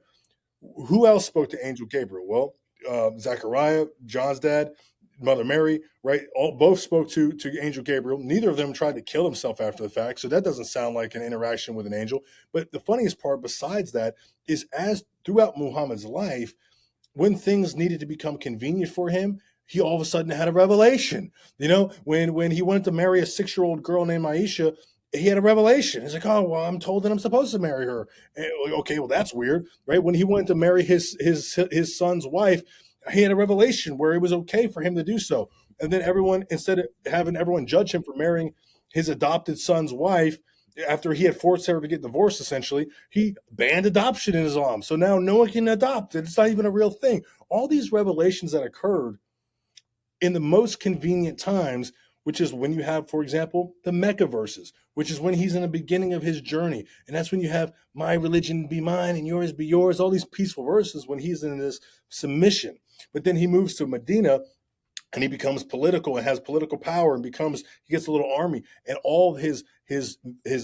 who else spoke to Angel Gabriel? Well, Zachariah, John's dad, Mother Mary, right? Both spoke to Angel Gabriel. Neither of them tried to kill himself after the fact, so that doesn't sound like an interaction with an angel. But the funniest part, besides that, is as throughout Muhammad's life, when things needed to become convenient for him, he all of a sudden had a revelation. When he wanted to marry a 6-year-old girl named Aisha, he had a revelation. He's like, "Oh, well, I'm told that I'm supposed to marry her." Okay, well, that's weird, right? When he wanted to marry his son's wife, he had a revelation where it was okay for him to do so. And then everyone, instead of having everyone judge him for marrying his adopted son's wife, after he had forced her to get divorced, essentially, he banned adoption in Islam. So now no one can adopt. It's not even a real thing. All these revelations that occurred in the most convenient times, which is when you have, for example, the Mecca verses, which is when he's in the beginning of his journey. And that's when you have my religion be mine and yours be yours, all these peaceful verses when he's in this submission. But then he moves to Medina and he becomes political and has political power and he gets a little army, and all of his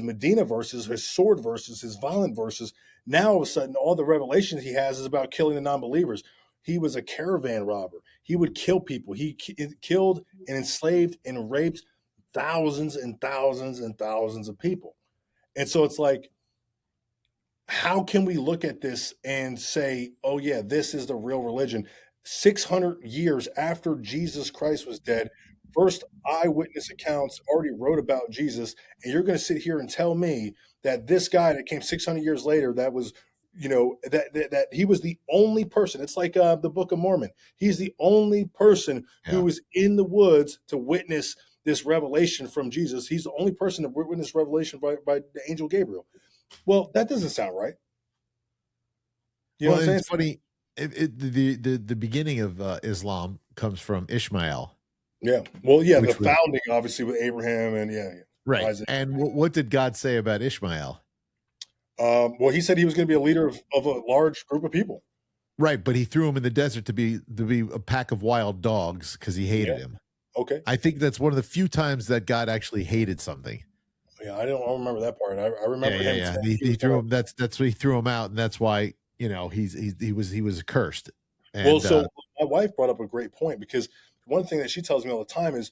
Medina verses, his sword verses, his violent verses, now all of a sudden all the revelations he has is about killing the non-believers. He was a caravan robber. He would kill people. He killed and enslaved and raped thousands and thousands and thousands of people. And so it's like, how can we look at this and say, oh yeah, this is the real religion? 600 years after Jesus Christ was dead, first eyewitness accounts already wrote about Jesus, and you're going to sit here and tell me that this guy that came 600 years later, that was that he was the only person. It's like the Book of Mormon. He's the only person who was in the woods to witness this revelation from Jesus. He's the only person to witness revelation by the angel Gabriel. Well, that doesn't sound right. You know what I'm saying? It's funny. The beginning of Islam comes from Ishmael. Yeah. Well, yeah, the founding obviously with Abraham and right. Isaac. And what did God say about Ishmael? Well, he said he was going to be a leader of a large group of people. Right, but he threw him in the desert to be a pack of wild dogs because he hated him. Okay. I think that's one of the few times that God actually hated something. Yeah, I don't remember that part. I remember him. Yeah. He threw him. That's why he threw him out, and that's why he was cursed. And, well, so my wife brought up a great point, because one thing that she tells me all the time is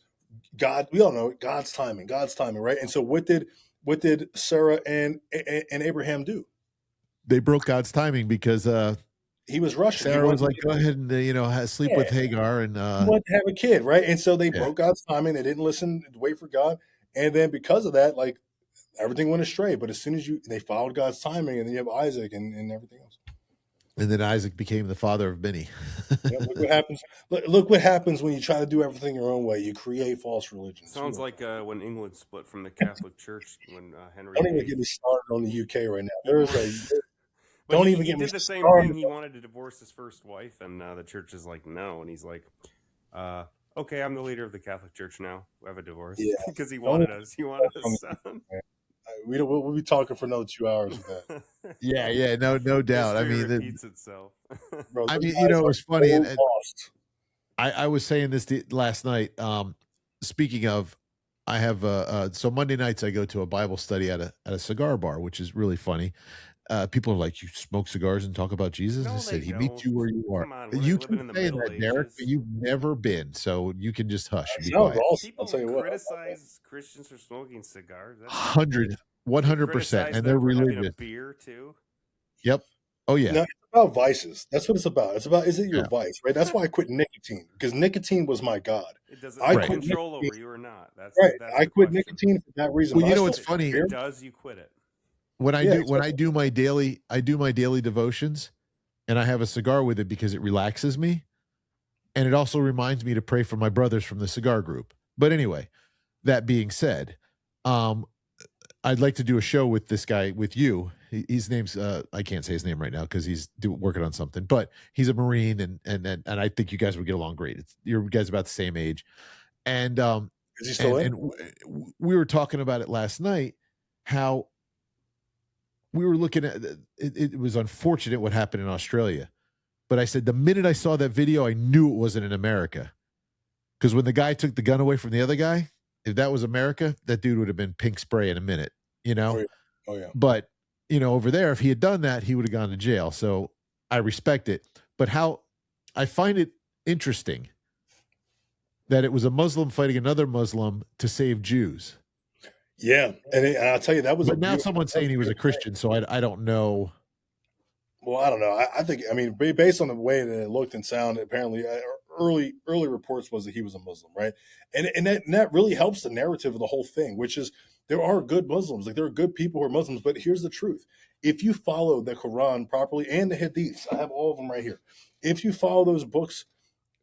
God. We all know God's timing, right? And so what did Sarah and Abraham do? They broke God's timing because he was rushing. Sarah was like, "Go ahead and sleep with Hagar," and he wanted to have a kid, right? And so they broke God's timing. They didn't listen, wait for God, and then because of that, like, everything went astray. But as soon as they followed God's timing, and then you have Isaac and everything else. And then Isaac became the father of many. Look what happens. Look what happens when you try to do everything your own way. You create false religions. Sounds like when England split from the Catholic Church when Henry. Don't even get me started on the UK right now. Don't even get me started. He did the same thing. He wanted to divorce his first wife, and the church is like, no. And he's like, okay, I'm the leader of the Catholic Church now. We have a divorce. Yeah, because he wanted us. He wanted a son. We'll be talking for another 2 hours with that. Yeah, no doubt. History repeats itself. Bro, I mean, it was funny. And I was saying this last night. Speaking of, I have so Monday nights I go to a Bible study at a cigar bar, which is really funny. People are like, "You smoke cigars and talk about Jesus?" No, I said, "He don't. meets you where you are." You can say that, Derek, but you've never been, so you can just hush. People I'll tell you criticize Christians for smoking cigars. 100%, and they're religious. Beer too. Yep. Oh yeah. No, it's about vices. That's what it's about. It's about, is it your vice, right? That's why I quit nicotine, because nicotine was my god. It doesn't have control over you or not. That's right. That's I quit nicotine for that reason. Well, you know what's funny? It does. You quit it. When I do my daily devotions, and I have a cigar with it because it relaxes me, and it also reminds me to pray for my brothers from the cigar group. But anyway, that being said, I'd like to do a show with this guy, with you. His name's I can't say his name right now because he's working on something, but he's a Marine, and I think you guys would get along great. You're guys about the same age, and is he still in? And we were talking about it last night, how we were looking at it was unfortunate what happened in Australia, but I said the minute I saw that video, I knew it wasn't in America, because when the guy took the gun away from the other guy, if that was America, that dude would have been pink spray in a minute, Oh yeah. But over there, if he had done that, he would have gone to jail. So I respect it, but how I find it interesting that it was a Muslim fighting another Muslim to save Jews. Yeah, and I'll tell you, that was. But now someone's saying he was a Christian, so I don't know. Well, I don't know. I think, I mean, based on the way that it looked and sounded, apparently early reports was that he was a Muslim, right? And that really helps the narrative of the whole thing, which is there are good Muslims, like there are good people who are Muslims. But here's the truth: if you follow the Quran properly and the Hadiths, I have all of them right here. If you follow those books,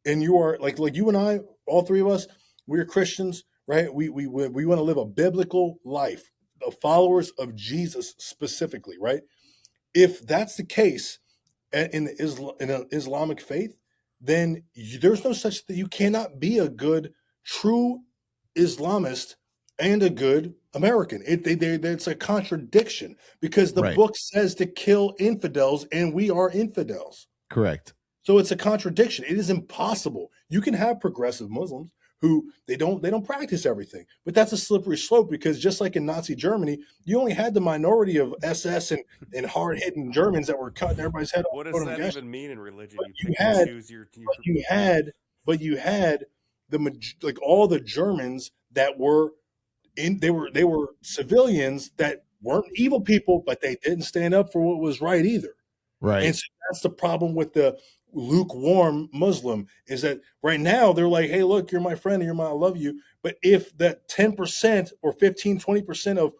and you are like you and I, all three of us, we're Christians. Right, we want to live a biblical life, the followers of Jesus specifically. Right, if that's the case in an Islamic faith, then there's no such thing. You cannot be a good, true Islamist and a good American. It's a contradiction, because the book says to kill infidels, and we are infidels. Correct. So it's a contradiction. It is impossible. You can have progressive Muslims who they don't practice everything, but that's a slippery slope, because just like in Nazi Germany, you only had the minority of SS and hard-hitting Germans that were cutting everybody's head off. What does that even mean in religion? You had all the Germans that were they were civilians that weren't evil people, but they didn't stand up for what was right either. Right. And so that's the problem with the lukewarm Muslim, is that right now they're like, hey, look, you're my friend and I love you. But if that 10% or 15, 20% of,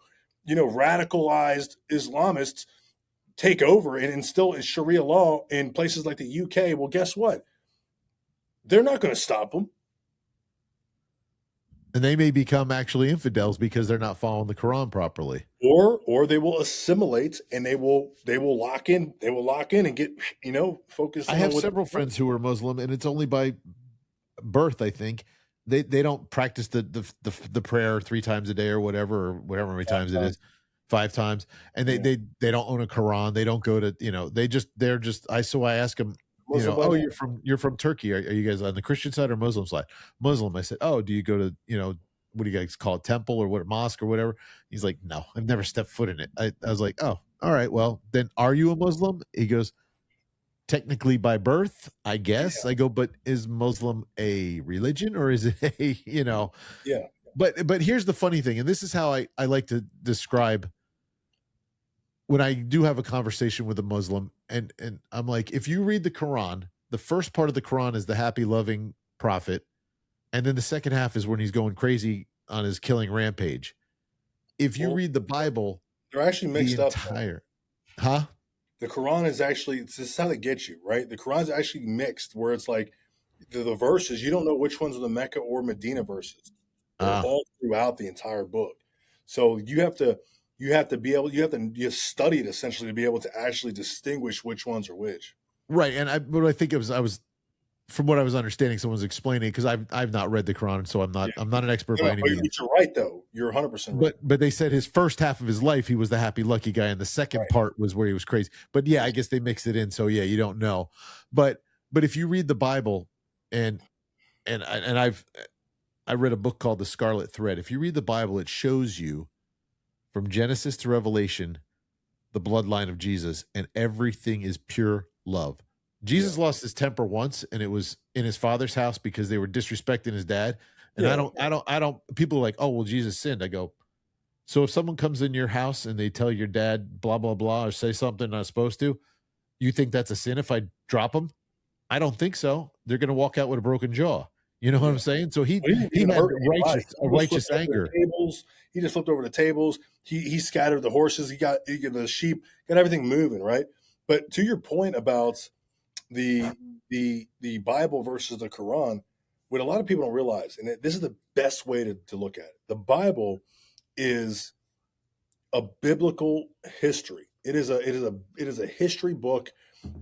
radicalized Islamists take over and instill Sharia law in places like the UK, well, guess what? They're not going to stop them. And they may become actually infidels because they're not following the Quran properly. Or they will assimilate and they will lock in and get, focused. I have several friends who are Muslim, and it's only by birth, I think. They don't practice the prayer 3 times a day or whatever many times it is, 5 times, and they don't own a Quran. They don't go to they're just I ask them, you're from Turkey. Are you guys on the Christian side or Muslim side? Muslim. I said, oh, do you go to what do you guys call it, temple or what, mosque or whatever? He's like, no, I've never stepped foot in it. I was like, oh, all right, well then, are you a Muslim? He goes, technically by birth, I guess. I go, but is Muslim a religion or is it a, Yeah. But here's the funny thing, and this is how I like to describe when I do have a conversation with a Muslim, and I'm like, if you read the Quran, the first part of the Quran is the happy, loving prophet, and then the second half is when he's going crazy on his killing rampage. If you read the Bible, they're actually mixed up. The Quran is actually, this is how they get you, right? The Quran is actually mixed, where it's like the verses, you don't know which ones are the Mecca or Medina verses. They're all throughout the entire book. So you have to study it essentially to be able to actually distinguish which ones are which. Right. And I think it was from what I was understanding, someone was explaining, because I've not read the Quran, so I'm not an expert by any means. You're right, though. You're 100% right. But they said his first half of his life he was the happy, lucky guy, and the second part was where he was crazy. But yeah, I guess they mixed it in, so yeah, you don't know. But if you read the Bible, and I read a book called The Scarlet Thread. If you read the Bible, it shows you from Genesis to Revelation the bloodline of Jesus, and everything is pure love. Jesus lost his temper once, and it was in his father's house because they were disrespecting his dad. And I don't, people are like, oh, well, Jesus sinned. I go, so if someone comes in your house and they tell your dad blah, blah, blah, or say something not supposed to, you think that's a sin if I drop them? I don't think so. They're going to walk out with a broken jaw. You know what I'm saying? So he had righteous anger. He just flipped over the tables. He scattered the horses. He got the sheep, got everything moving, right? But to your point about the Bible versus the Quran, what a lot of people don't realize, and this is the best way to look at it. The Bible is a biblical history. It is a history book.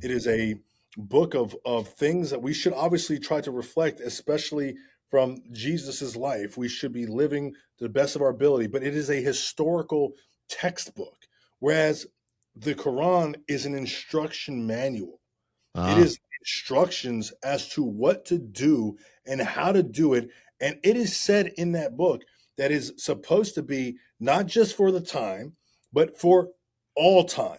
It is a book of things that we should obviously try to reflect, especially from Jesus's life. We should be living to the best of our ability, but it is a historical textbook, whereas the Quran is an instruction manual. It is instructions as to what to do and how to do it. And it is said in that book that is supposed to be not just for the time, but for all time.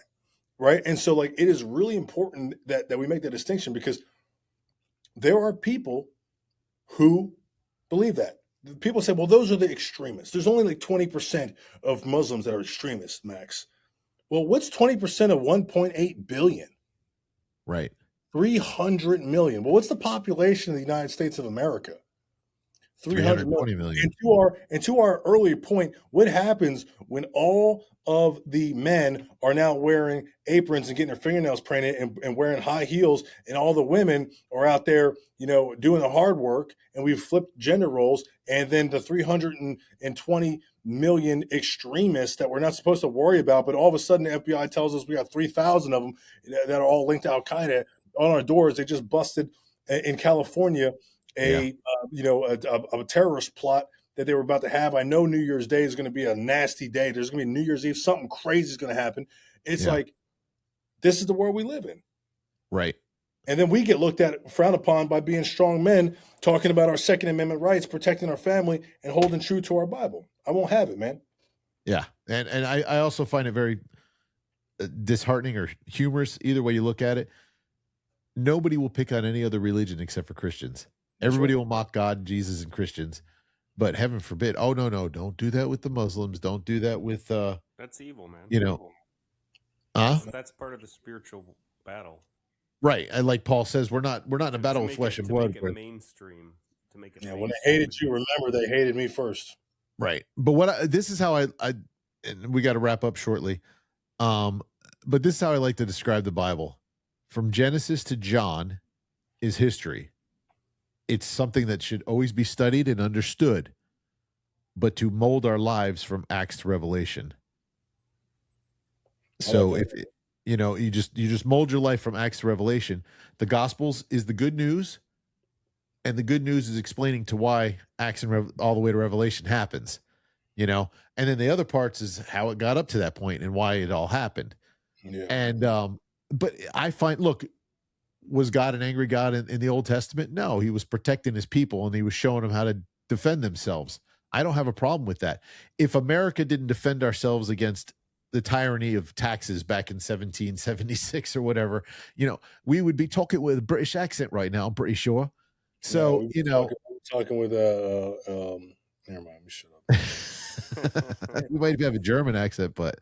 Right. And so it is really important that we make that distinction, because there are people who believe that. People say, well, those are the extremists. There's only 20% of Muslims that are extremists, Max. Well, what's 20% of 1.8 billion? Right. 300 million. Well, what's the population of the United States of America? 320 million. And to our earlier point, what happens when all of the men are now wearing aprons and getting their fingernails painted and wearing high heels, and all the women are out there, doing the hard work, and we've flipped gender roles, and then the 320 million extremists that we're not supposed to worry about, but all of a sudden the FBI tells us we got 3,000 of them that are all linked to Al-Qaeda on our doors. They just busted in California a terrorist plot that they were about to have. I know New Year's Day is going to be a nasty day. There's going to be New Year's Eve. Something crazy is going to happen. It's like, this is the world we live in. Right. And then we get frowned upon by being strong men, talking about our Second Amendment rights, protecting our family, and holding true to our Bible. I won't have it, man. Yeah. And I also find it very disheartening or humorous, either way you look at it. Nobody will pick on any other religion except for Christians. Everybody will mock God, Jesus, and Christians, but heaven forbid. Oh, no, don't do that with the Muslims. Don't do that with that's evil, man. That's part of the spiritual battle. Right. And like Paul says, we're not in a battle of flesh and blood. To make it mainstream. When they hated you, remember they hated me first. Right. But this is how I and we got to wrap up shortly. but this is how I like to describe the Bible. From Genesis to John is history. It's something that should always be studied and understood, but to mold our lives from Acts to Revelation. So if you just mold your life from Acts to Revelation, the Gospels is the good news, and the good news is explaining to why Acts and all the way to Revelation happens. And then the other parts is how it got up to that point and why it all happened. Yeah. And but I find, look, was God an angry God in the Old Testament? No, he was protecting his people and he was showing them how to defend themselves. I don't have a problem with that. If America didn't defend ourselves against the tyranny of taxes back in 1776 or whatever, we would be talking with a British accent right now, I'm pretty sure. So, talking with never mind, we shut up. We might have a German accent, but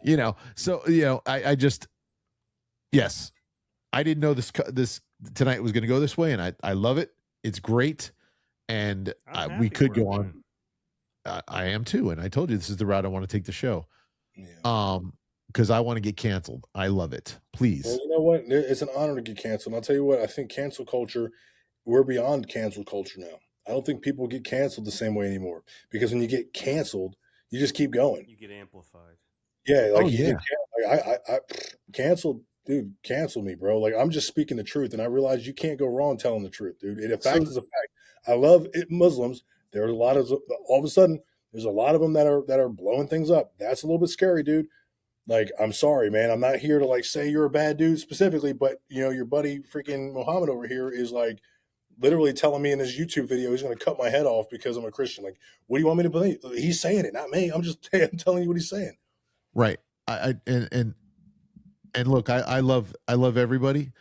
I just, yes, I didn't know this tonight was going to go this way, and I love it. It's great, and we could go on. I am too, and I told you this is the route I want to take the show. Yeah. Because I want to get canceled. I love it. Please. Well, you know what? It's an honor to get canceled. And I'll tell you what, I think cancel culture, we're beyond cancel culture now. I don't think people get canceled the same way anymore, because when you get canceled, you just keep going. You get amplified. Yeah. I canceled, dude, cancel me, bro. Like, I'm just speaking the truth. And I realize you can't go wrong telling the truth, dude. And a fact is a fact. I love it. Muslims. There are a lot of, all of a sudden, there's a lot of them that are blowing things up. That's a little bit scary, dude. Like, I'm sorry, man. I'm not here to say you're a bad dude specifically, but your buddy freaking Muhammad over here is literally telling me in his YouTube video he's going to cut my head off because I'm a Christian. Like, what do you want me to believe? He's saying it, not me. I'm telling you what he's saying. Right. And look, I love everybody,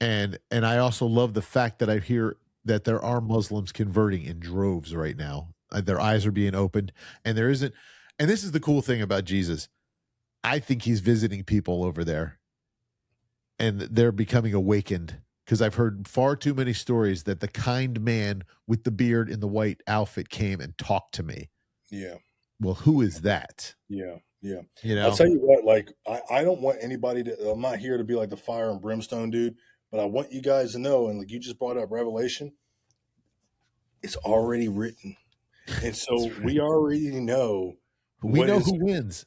and I also love the fact that I hear that there are Muslims converting in droves right now. Their eyes are being opened, and there isn't. And this is the cool thing about Jesus. I think he's visiting people over there, and they're becoming awakened, because I've heard far too many stories that the kind man with the beard in the white outfit came and talked to me. Yeah. Well, who is that? Yeah. Yeah. I'll tell you what, I don't want anybody I'm not here to be like the fire and brimstone dude, but I want you guys to know, and you just brought up Revelation, it's already written. And so we already know. We know who wins.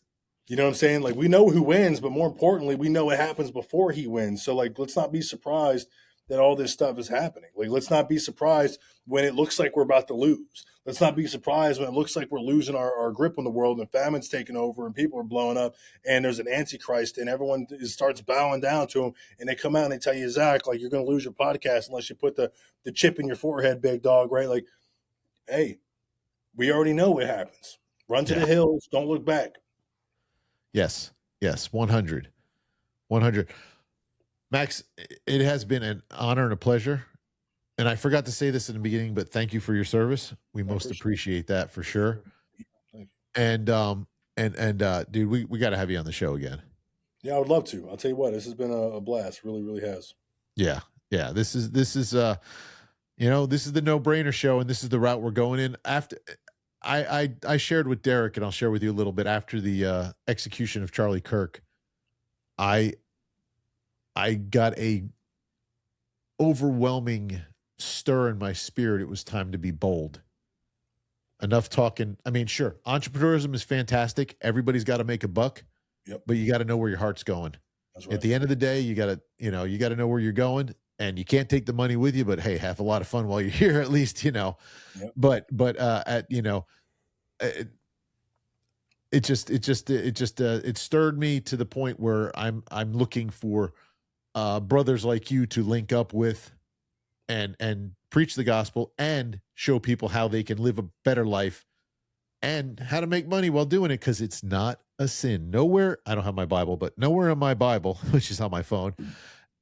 You know what I'm saying? We know who wins, but more importantly, we know what happens before he wins. So let's not be surprised that all this stuff is happening. Let's not be surprised when it looks like we're about to lose. Let's not be surprised when it looks like we're losing our grip on the world and famine's taking over and people are blowing up and there's an antichrist and everyone starts bowing down to him, and they come out and they tell you, Zach, you're going to lose your podcast unless you put the chip in your forehead, big dog, right? Hey, we already know what happens. Run to the hills. Don't look back. Yes. 100. Max, it has been an honor and a pleasure. And I forgot to say this in the beginning, but thank you for your service. We most appreciate that for sure. And dude, we got to have you on the show again. Yeah, I would love to. I'll tell you what, this has been a blast. Really, really has. Yeah. This is this is the no-brainer show, and this is the route we're going in. After I shared with Derek, and I'll share with you a little bit after the execution of Charlie Kirk. I got a overwhelming stir in my spirit. It was time to be bold. Enough talking. I mean, sure, entrepreneurism is fantastic. Everybody's got to make a buck, but you got to know where your heart's going. That's right. At the end of the day, you got to know where you're going, and you can't take the money with you, but hey, have a lot of fun while you're here, at least, but it stirred me to the point where I'm looking for brothers like you to link up with and preach the gospel and show people how they can live a better life and how to make money while doing it, because it's not a sin. Nowhere, I don't have my Bible, but nowhere in my Bible, which is on my phone,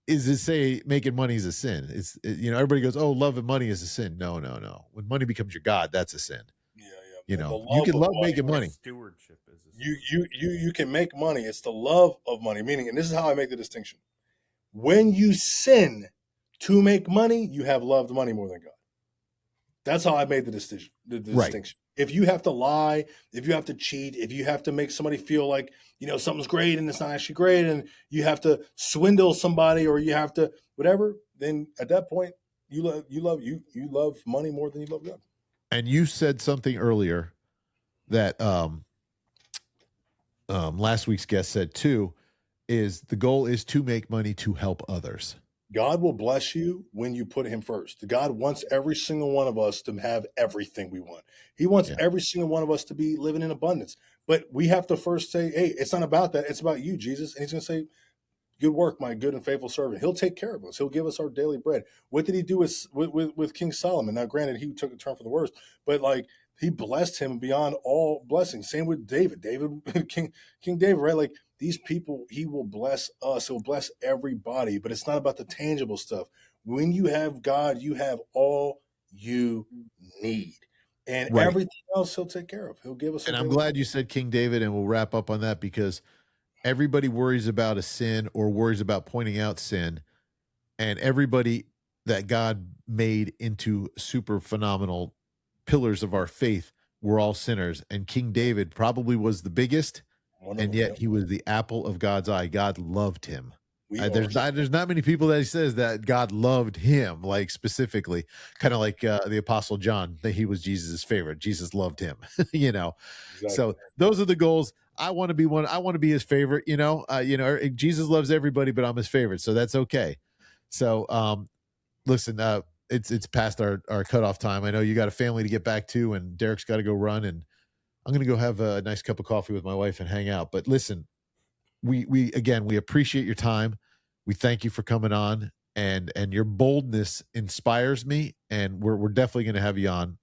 is it say making money is a sin. It's everybody goes, oh, love and money is a sin. No. When money becomes your God, that's a sin. You can love making money. Stewardship is a sin. You can make money. It's the love of money. Meaning, and this is how I make the distinction. When you sin to make money, you have loved money more than God. That's how I made the distinction. Right. If you have to lie, if you have to cheat, if you have to make somebody feel like, something's great and it's not actually great, and you have to swindle somebody, or you have to whatever, then at that point you love money more than you love God. And you said something earlier that last week's guest said too, is the goal is to make money to help others. God will bless you when you put him first. God wants every single one of us to have everything we want. He wants every single one of us to be living in abundance. But we have to first say, hey, it's not about that. It's about you, Jesus. And he's going to say, good work, my good and faithful servant. He'll take care of us. He'll give us our daily bread. What did he do with King Solomon? Now, granted, he took a turn for the worst, but like he blessed him beyond all blessings. Same with David. King David, right? Like these people, he will bless us. He'll bless everybody, but it's not about the tangible stuff. When you have God, you have all you need. And everything else he'll take care of. He'll give us. And I'm glad you said King David, and we'll wrap up on that, because everybody worries about a sin or worries about pointing out sin, and everybody that God made into super phenomenal pillars of our faith were all sinners. And King David probably was the biggest, and yet he was the apple of God's eye. God loved him. There's not many people that he says that God loved him, like specifically, kind of like the Apostle John, that he was Jesus's favorite. Jesus loved him, Exactly. So those are the goals. I want to be one. I want to be his favorite. Jesus loves everybody, but I'm his favorite, so that's okay. So, listen, it's past our cutoff time. I know you got a family to get back to, and Derek's got to go run, and I'm going to go have a nice cup of coffee with my wife and hang out. But listen, we appreciate your time. We thank you for coming on, and your boldness inspires me, and we're definitely going to have you on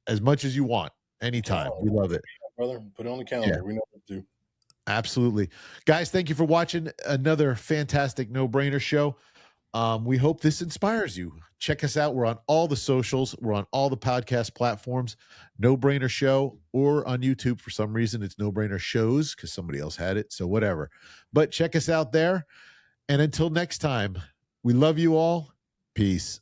as much as you want, anytime. We love it. Brother, put it on the calendar. Yeah. We know what to do. Absolutely. Guys, thank you for watching another fantastic no-brainer show. We hope this inspires you. Check us out. We're on all the socials. We're on all the podcast platforms. No Brainer Show, or on YouTube. For some reason, it's No Brainer Shows because somebody else had it. So whatever. But check us out there. And until next time, we love you all. Peace.